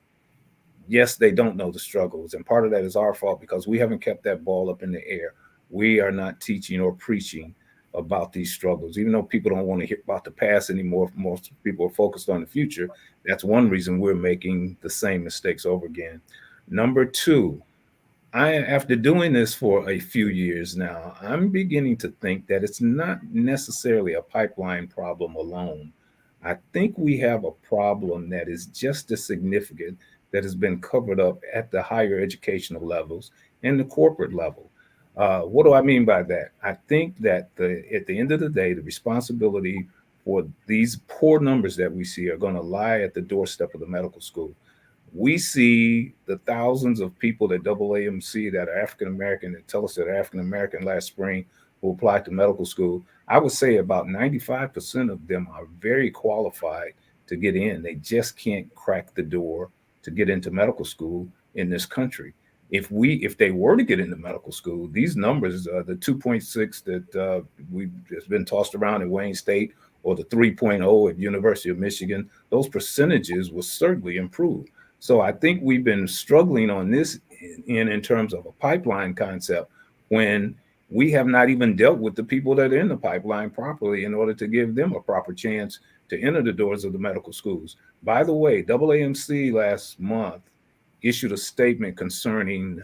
Yes, they don't know the struggles, and part of that is our fault because we haven't kept that ball up in the air. We are not teaching or preaching about these struggles, even though people don't want to hear about the past anymore. Most people are focused on the future. That's one reason we're making the same mistakes over again. Number two, after doing this for a few years now, I'm beginning to think that it's not necessarily a pipeline problem alone. I think we have a problem that is just as significant that has been covered up at the higher educational levels and the corporate level. What do I mean by that? I think that at the end of the day, the responsibility for these poor numbers that we see are going to lie at the doorstep of the medical school. We see the thousands of people at AAMC that are African American that tell us that African American last spring who applied to medical school. I would say about 95% of them are very qualified to get in. They just can't crack the door to get into medical school in this country. If they were to get into medical school, these numbers, the 2.6 that has been tossed around at Wayne State, or the 3.0 at University of Michigan, those percentages will certainly improve. So I think we've been struggling on this in terms of a pipeline concept when we have not even dealt with the people that are in the pipeline properly in order to give them a proper chance to enter the doors of the medical schools. By the way, AAMC last month issued a statement concerning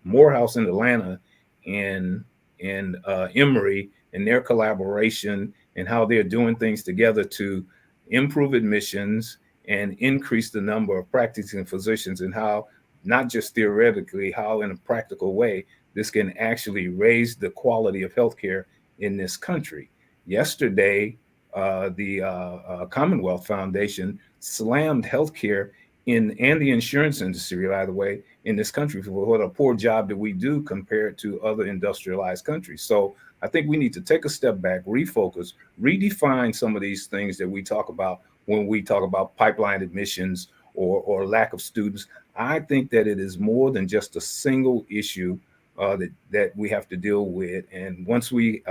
Morehouse in Atlanta and Emory and their collaboration and how they're doing things together to improve admissions and increase the number of practicing physicians, and how, not just theoretically, how in a practical way this can actually raise the quality of healthcare in this country. Yesterday, the Commonwealth Foundation slammed healthcare and the insurance industry, by the way, in this country for what a poor job that we do compared to other industrialized countries. So I think we need to take a step back, refocus, redefine some of these things that we talk about when we talk about pipeline admissions or lack of students. I think that it is more than just a single issue that we have to deal with. And once we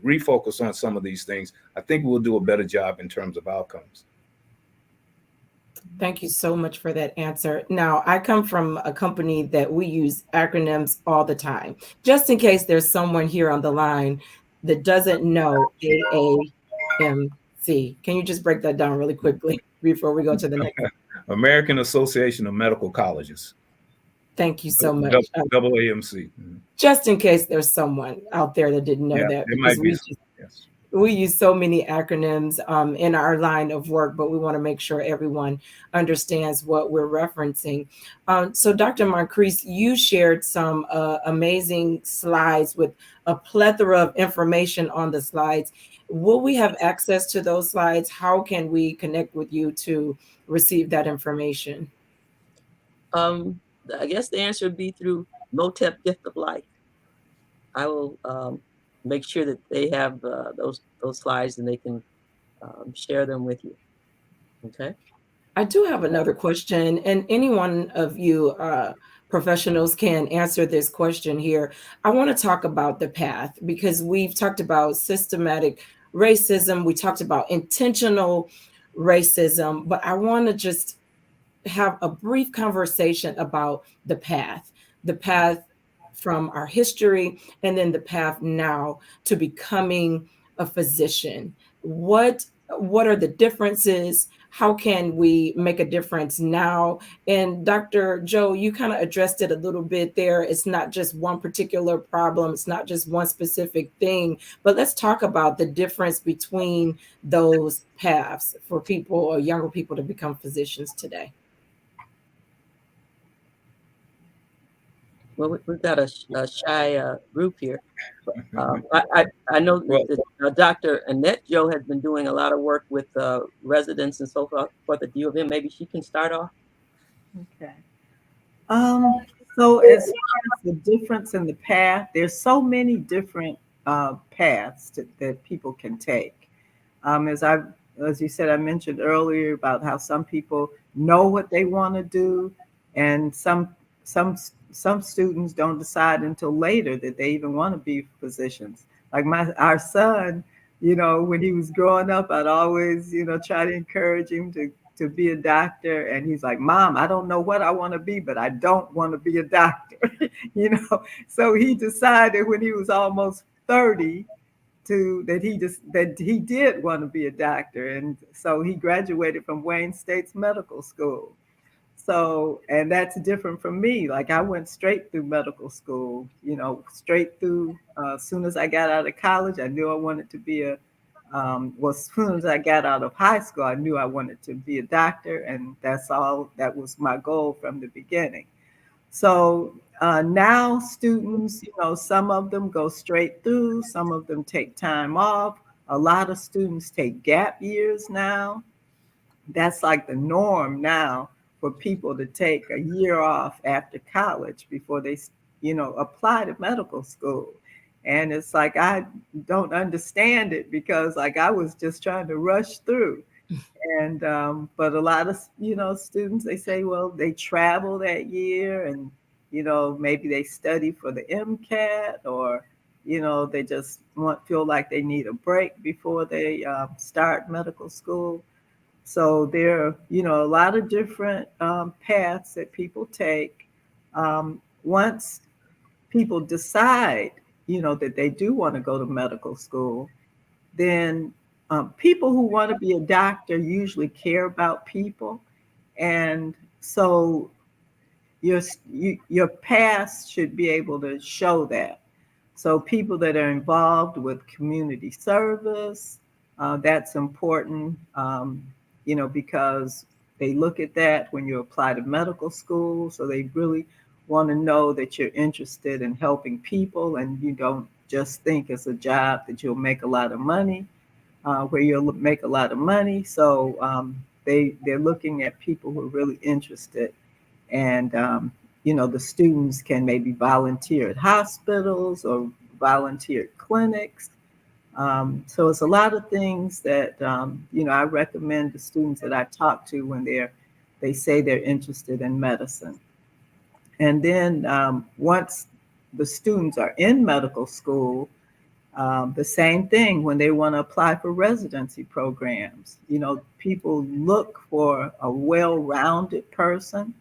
refocus on some of these things, I think we'll do a better job in terms of outcomes. Thank you so much for that answer. Now, I come from a company that we use acronyms all the time. Just in case there's someone here on the line that doesn't know AAMC, can you just break that down really quickly before we go to the next? American Association of Medical Colleges. Thank you so much. Double AMC. Just in case there's someone out there that didn't know that, because yes. We use so many acronyms in our line of work, but we want to make sure everyone understands what we're referencing. So Dr. Moncrease, you shared some amazing slides with a plethora of information on the slides. Will we have access to those slides? How can we connect with you to receive that information? I guess the answer would be through MOTEP Gift of Life. I will make sure that they have those slides and they can share them with you. Okay. I do have another question, and any one of you professionals can answer this question here. I want to talk about the path, because we've talked about systematic racism. We talked about intentional racism, but I want to just have a brief conversation about the path from our history, and then the path now to becoming a physician. What are the differences? How can we make a difference now? And Dr. Joe, you kind of addressed it a little bit there. It's not just one particular problem. It's not just one specific thing, but let's talk about the difference between those paths for people or younger people to become physicians today. Well, we've got a shy group here. I know that Dr. Annette Joe has been doing a lot of work with residents and so forth at the U of M. Maybe she can start off. Okay. So as far as the difference in the path, there's so many different paths that people can take. As you said, I mentioned earlier about how some people know what they want to do, and some students don't decide until later that they even want to be physicians. Like our son, when he was growing up, I'd always, try to encourage him to be a doctor. And he's like, Mom, I don't know what I want to be, but I don't want to be a doctor. So he decided when he was almost 30 that he did want to be a doctor. And so he graduated from Wayne State's medical school. So, and that's different from me. Like I went straight through medical school, straight through. As soon as I got out of college, I knew I wanted to be as soon as I got out of high school, I knew I wanted to be a doctor. And that was my goal from the beginning. So now students, some of them go straight through, some of them take time off. A lot of students take gap years now. That's like the norm now, for people to take a year off after college before they, apply to medical school. And it's like, I don't understand it, because like I was just trying to rush through. And, but a lot of, students, they say, well, they travel that year and, maybe they study for the MCAT, or, they just feel like they need a break before they start medical school. So there are, a lot of different paths that people take. Once people decide, that they do want to go to medical school, then people who want to be a doctor usually care about people. And so your past should be able to show that. So people that are involved with community service, that's important, because they look at that when you apply to medical school. So they really want to know that you're interested in helping people and you don't just think it's a job that you'll make a lot of money, where you'll make a lot of money. So they're looking at people who are really interested. And the students can maybe volunteer at hospitals or volunteer at clinics. So it's a lot of things that I recommend the students that I talk to when they say they're interested in medicine. And then once the students are in medical school, the same thing when they want to apply for residency programs. People look for a well-rounded person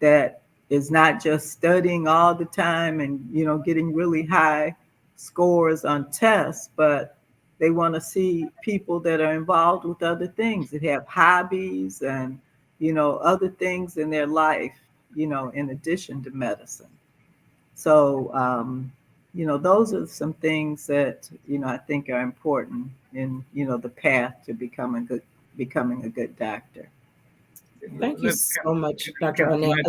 that is not just studying all the time and getting really high scores on tests, but they want to see people that are involved with other things, that have hobbies and other things in their life, in addition to medicine. So those are some things that I think are important in the path to becoming a good doctor. Thank you so much, Dr. Can Annette.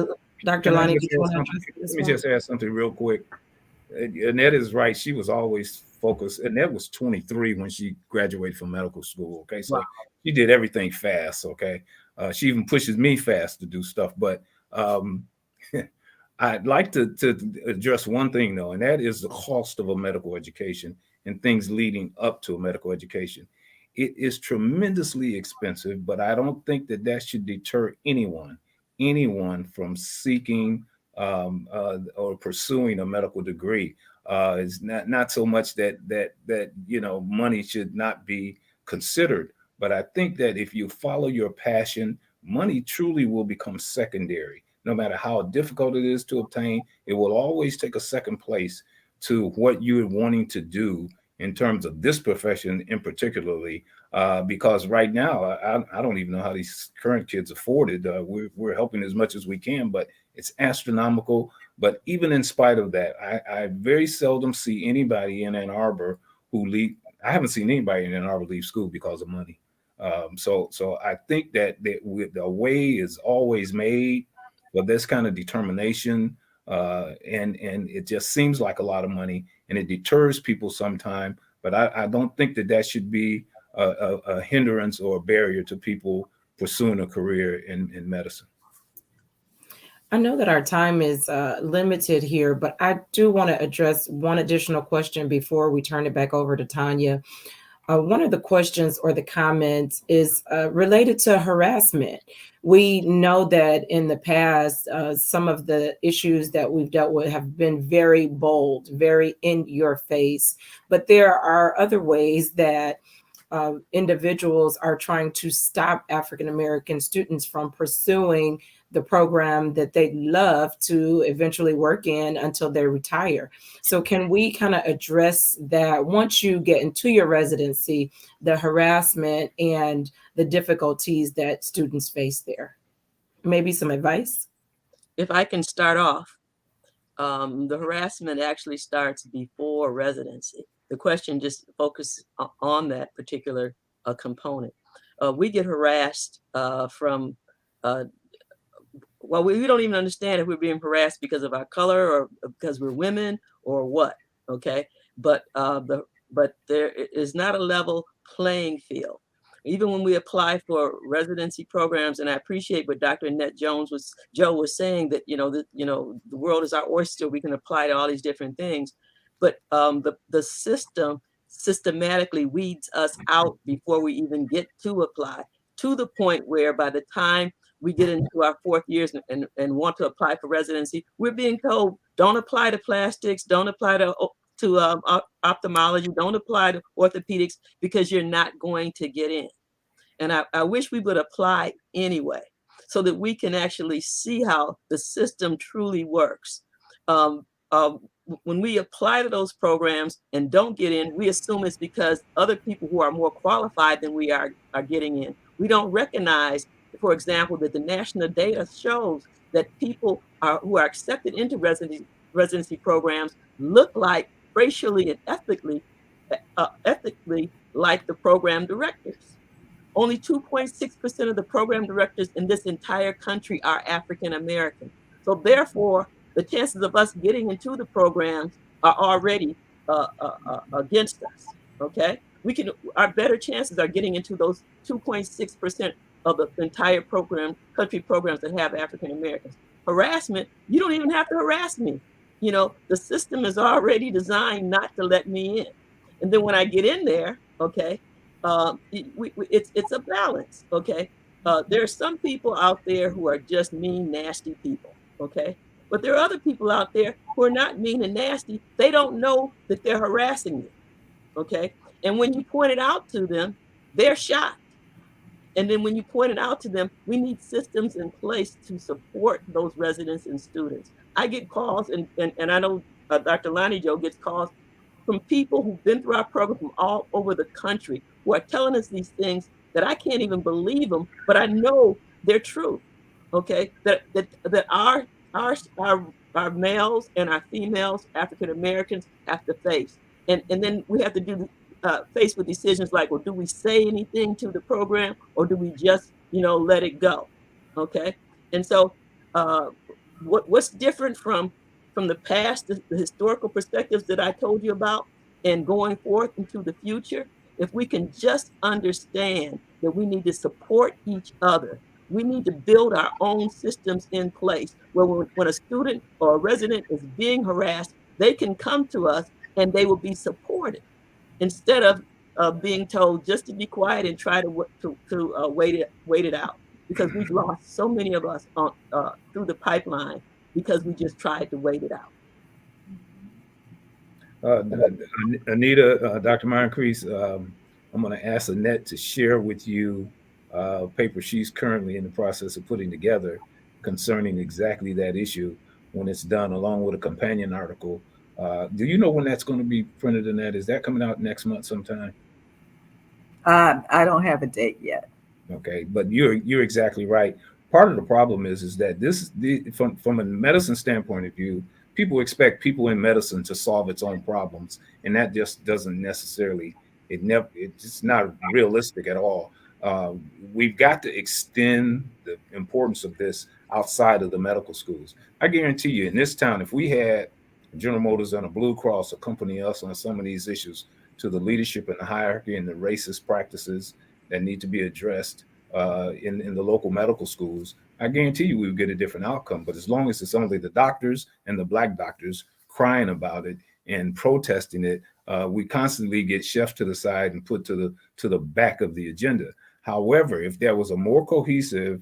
Dr. Can I Lonnie, just did you add want to something? address this Let me one? just add something real quick. Annette is right. She was always focused. Annette was 23 when she graduated from medical school. Okay, so Wow. she did everything fast. Okay, she even pushes me fast to do stuff. But I'd like to address one thing though, and that is the cost of a medical education and things leading up to a medical education. It is tremendously expensive, but I don't think that should deter anyone from seeking or pursuing a medical degree. It's not so much that money should not be considered, but I think that if you follow your passion, money truly will become secondary. No matter how difficult it is to obtain, it will always take a second place to what you're wanting to do in terms of this profession in particularly, because right now I don't even know how these current kids afford it. We're helping as much as we can, but it's astronomical. But even in spite of that, I very seldom see anybody in Ann Arbor who leave. I haven't seen anybody in Ann Arbor leave school because of money. So I think that the way is always made for this kind of determination, and it just seems like a lot of money, and it deters people sometime. But I don't think that should be a hindrance or a barrier to people pursuing a career in medicine. I know that our time is limited here, but I do want to address one additional question before we turn it back over to Tanya. One of the questions or the comments is related to harassment. We know that in the past, some of the issues that we've dealt with have been very bold, very in your face, but there are other ways that individuals are trying to stop African-American students from pursuing the program that they love to eventually work in until they retire. So can we kind of address that once you get into your residency, the harassment and the difficulties that students face there? Maybe some advice? If I can start off, the harassment actually starts before residency. The question just focuses on that particular component. We get harassed from well, we don't even understand if we're being harassed because of our color or because we're women or what. Okay, but there is not a level playing field. Even when we apply for residency programs, and I appreciate what Dr. Annette Joe was saying, that the world is our oyster. We can apply to all these different things, but the system systematically weeds us out before we even get to apply, to the point where by the time we get into our 4th years and want to apply for residency, we're being told, don't apply to plastics, don't apply to ophthalmology, don't apply to orthopedics, because you're not going to get in. And I wish we would apply anyway, so that we can actually see how the system truly works. When we apply to those programs and don't get in, we assume it's because other people who are more qualified than we are getting in. We don't recognize for example, that the national data shows that people who are accepted into residency programs look like racially and ethically like the program directors. Only 2.6% of the program directors in this entire country are African American. So therefore, the chances of us getting into the programs are already against us. Okay, our better chances are getting into those 2.6% of the entire country programs that have African Americans. Harassment, you don't even have to harass me. You know, the system is already designed not to let me in. And then when I get in there, okay, it's a balance, okay? There are some people out there who are just mean, nasty people, okay? But there are other people out there who are not mean and nasty. They don't know that they're harassing you, okay? And when you point it out to them, they're shocked. And then when you point it out to them, we need systems in place to support those residents and students. I get calls, and I know Dr. Lonnie Joe gets calls from people who've been through our program from all over the country who are telling us these things that I can't even believe them, but I know they're true. Okay, that our males and our females, African Americans, have to face, and then we have to do faced with decisions like, well, do we say anything to the program or do we just, let it go? Okay. And so what's different from the past, the historical perspectives that I told you about, and going forth into the future, if we can just understand that we need to support each other, we need to build our own systems in place where when a student or a resident is being harassed, they can come to us and they will be supported, instead of being told just to be quiet and try to wait it out, because we've lost so many of us through the pipeline because we just tried to wait it out. Anita, Dr. Moncrease, I'm going to ask Annette to share with you a paper she's currently in the process of putting together concerning exactly that issue when it's done, along with a companion article. Do you know when that's going to be printed, Annette? Is that coming out next month sometime? I don't have a date yet. Okay, but you're exactly right. Part of the problem is that from a medicine standpoint of view, people expect people in medicine to solve its own problems, and that just doesn't necessarily. It's not realistic at all. We've got to extend the importance of this outside of the medical schools. I guarantee you, in this town, if we had General Motors and a Blue Cross accompany us on some of these issues to the leadership and the hierarchy and the racist practices that need to be addressed in the local medical schools, I guarantee you we would get a different outcome. But as long as it's only the doctors and the Black doctors crying about it and protesting it, we constantly get shoved to the side and put to the back of the agenda. However, if there was a more cohesive,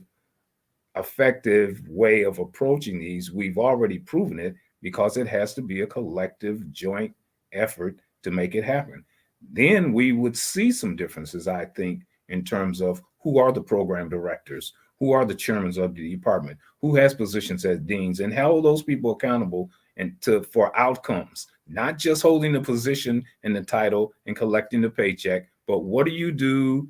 effective way of approaching these, we've already proven it, because it has to be a collective, joint effort to make it happen. Then we would see some differences, I think, in terms of who are the program directors, who are the chairmen of the department, who has positions as deans, and hold those people accountable for outcomes, not just holding the position and the title and collecting the paycheck, but what do you do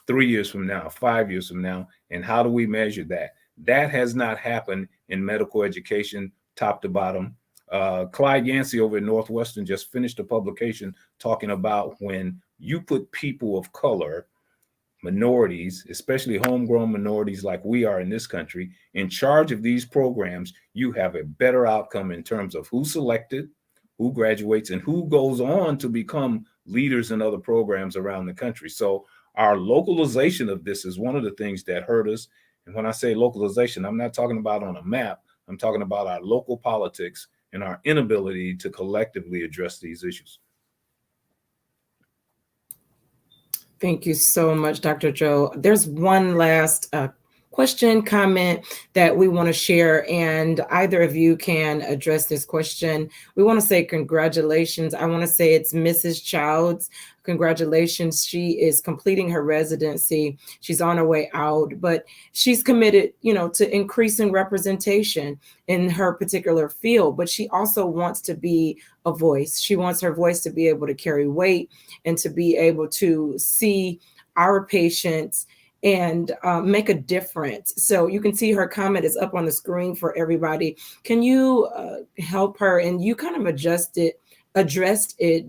3 years from now, 5 years from now, and how do we measure that? That has not happened in medical education, top to bottom. Clyde Yancey over at Northwestern just finished a publication talking about when you put people of color, minorities, especially homegrown minorities like we are in this country, in charge of these programs, you have a better outcome in terms of who's selected, who graduates, and who goes on to become leaders in other programs around the country. So our localization of this is one of the things that hurt us. And when I say localization, I'm not talking about on a map. I'm talking about our local politics and our inability to collectively address these issues. Thank you so much, Dr. Joe. There's one last question, comment that we want to share, and either of you can address this question. We want to say congratulations. I want to say it's Mrs. Childs. Congratulations. She is completing her residency. She's on her way out, but she's committed, to increasing representation in her particular field, but she also wants to be a voice. She wants her voice to be able to carry weight and to be able to see our patients and make a difference. So you can see her comment is up on the screen for everybody. Can you help her? And you kind of addressed it,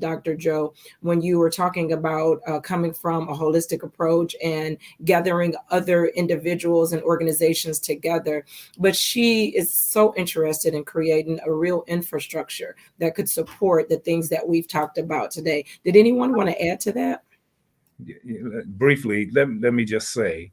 Dr. Joe, when you were talking about coming from a holistic approach and gathering other individuals and organizations together. But she is so interested in creating a real infrastructure that could support the things that we've talked about today. Did anyone want to add to that? Briefly, let me just say,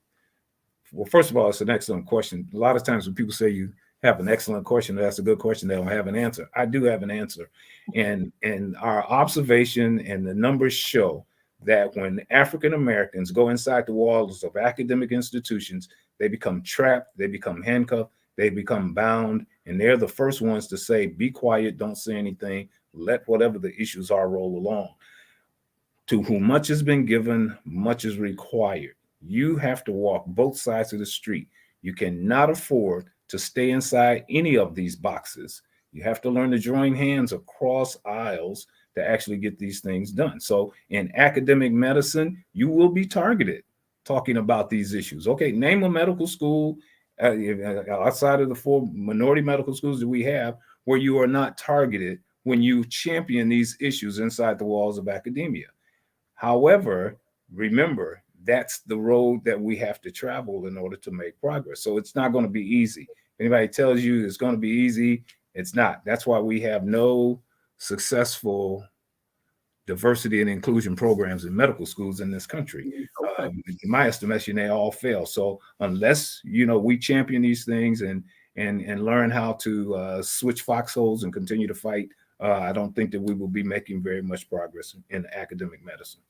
well, first of all, it's an excellent question. A lot of times when people say you have an excellent question, that's a good question, they don't have an answer. I do have an answer. And our observation and the numbers show that when African Americans go inside the walls of academic institutions, they become trapped, they become handcuffed, they become bound, and they're the first ones to say, be quiet, don't say anything, let whatever the issues are roll along. To whom much has been given, much is required. You have to walk both sides of the street. You cannot afford to stay inside any of these boxes. You have to learn to join hands across aisles to actually get these things done. So in academic medicine, you will be targeted talking about these issues. Okay, name a medical school outside of the 4 minority medical schools that we have where you are not targeted when you champion these issues inside the walls of academia. However, remember, that's the road that we have to travel in order to make progress. So it's not going to be easy. If anybody tells you it's going to be easy, it's not. That's why we have no successful diversity and inclusion programs in medical schools in this country. In my estimation, they all fail. So unless, we champion these things and learn how to switch foxholes and continue to fight, I don't think that we will be making very much progress in academic medicine.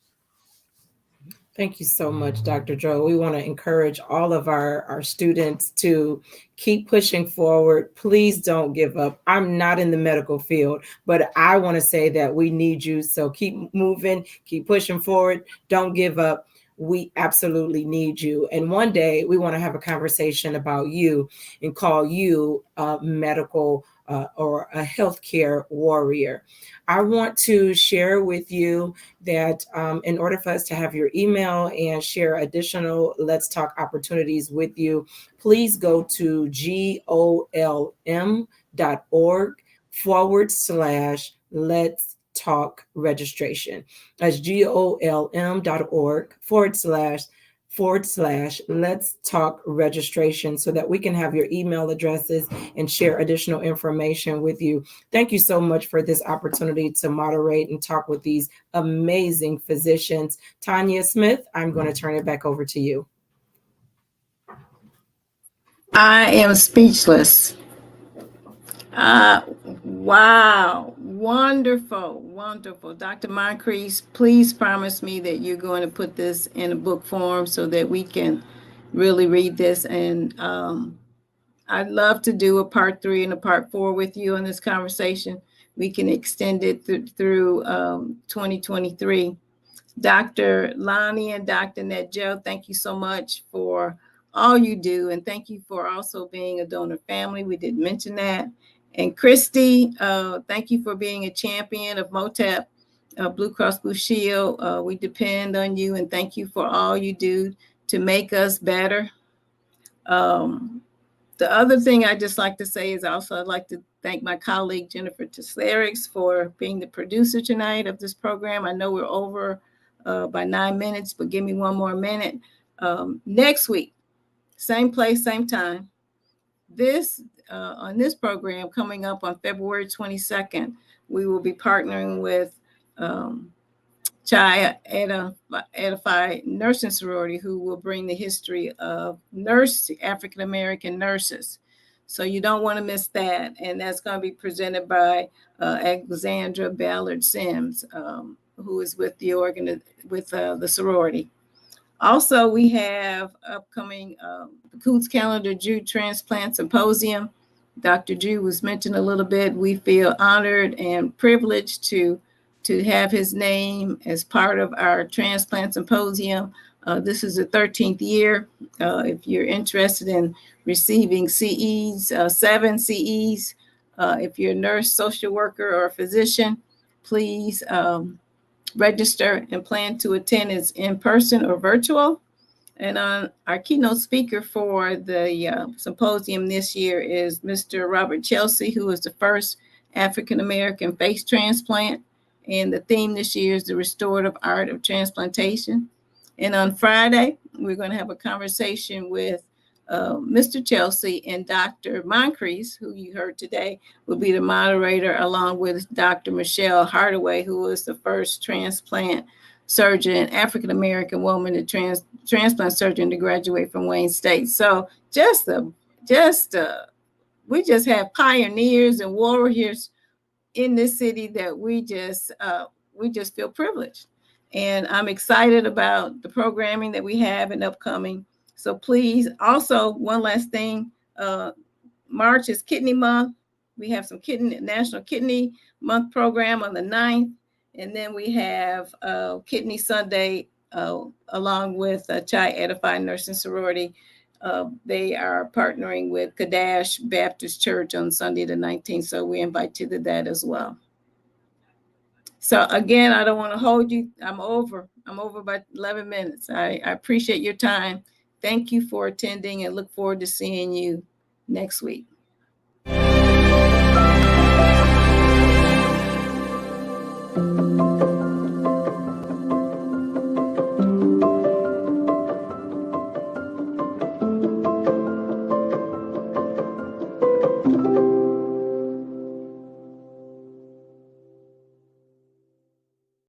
Thank you so much, Dr. Joe. We want to encourage all of our students to keep pushing forward. Please don't give up. I'm not in the medical field, but I want to say that we need you. So keep moving, keep pushing forward. Don't give up. We absolutely need you. And one day we want to have a conversation about you and call you a medical or a healthcare warrior. I want to share with you that in order for us to have your email and share additional Let's Talk opportunities with you, please go to golm.org/Let's Talk registration. That's golm.org/Let's Talk registration so that we can have your email addresses and share additional information with you. Thank you so much for this opportunity to moderate and talk with these amazing physicians. Tanya Smith, I'm going to turn it back over to you. I am speechless. Wow. Wonderful. Wonderful. Dr. Moncrease, please promise me that you're going to put this in a book form so that we can really read this. And I'd love to do a part 3 and a part 4 with you on this conversation. We can extend it through 2023. Dr. Lonnie and Dr. Annette Joe, thank you so much for all you do. And thank you for also being a donor family. We did mention that. And Christie, thank you for being a champion of MOTEP, Blue Cross Blue Shield. We depend on you and thank you for all you do to make us better. The other thing I just like to say is also I'd like to thank my colleague Jennifer Teslerix for being the producer tonight of this program. I know we're over by 9 minutes, but give me one more minute. Next week, same place, same time. On this program coming up on February 22nd, we will be partnering with Chi Edify Nursing Sorority, who will bring the history of African American nurses. So you don't want to miss that. And that's going to be presented by Alexandra Ballard Sims, who is with the sorority. Also, we have upcoming the Coots Calendar Jew Transplant Symposium. Dr. Jew was mentioned a little bit. We feel honored and privileged to have his name as part of our transplant symposium. This is the 13th year. If you're interested in receiving CEs, 7 CEs, if you're a nurse, social worker, or a physician, please register and plan to attend as in person or virtual. And our keynote speaker for the symposium this year is Mr. Robert Chelsea, who is the first African-American face transplant. And the theme this year is the restorative art of transplantation. And on Friday, we're going to have a conversation with Mr. Chelsea, and Dr. Moncrease, who you heard today, will be the moderator, along with Dr. Michelle Hardaway, who was the first transplant surgeon, African-American woman, a transplant surgeon to graduate from Wayne State. So we just have pioneers and warriors in this city that we just feel privileged. And I'm excited about the programming that we have and upcoming. So please, also one last thing, March is Kidney Month. We have some National Kidney Month program on the 9th. And then we have Kidney Sunday along with Chi Edify Nursing Sorority. They are partnering with Kadash Baptist Church on Sunday the 19th. So we invite you to that as well. So again, I don't want to hold you. I'm over by 11 minutes. I appreciate your time. Thank you for attending and look forward to seeing you next week.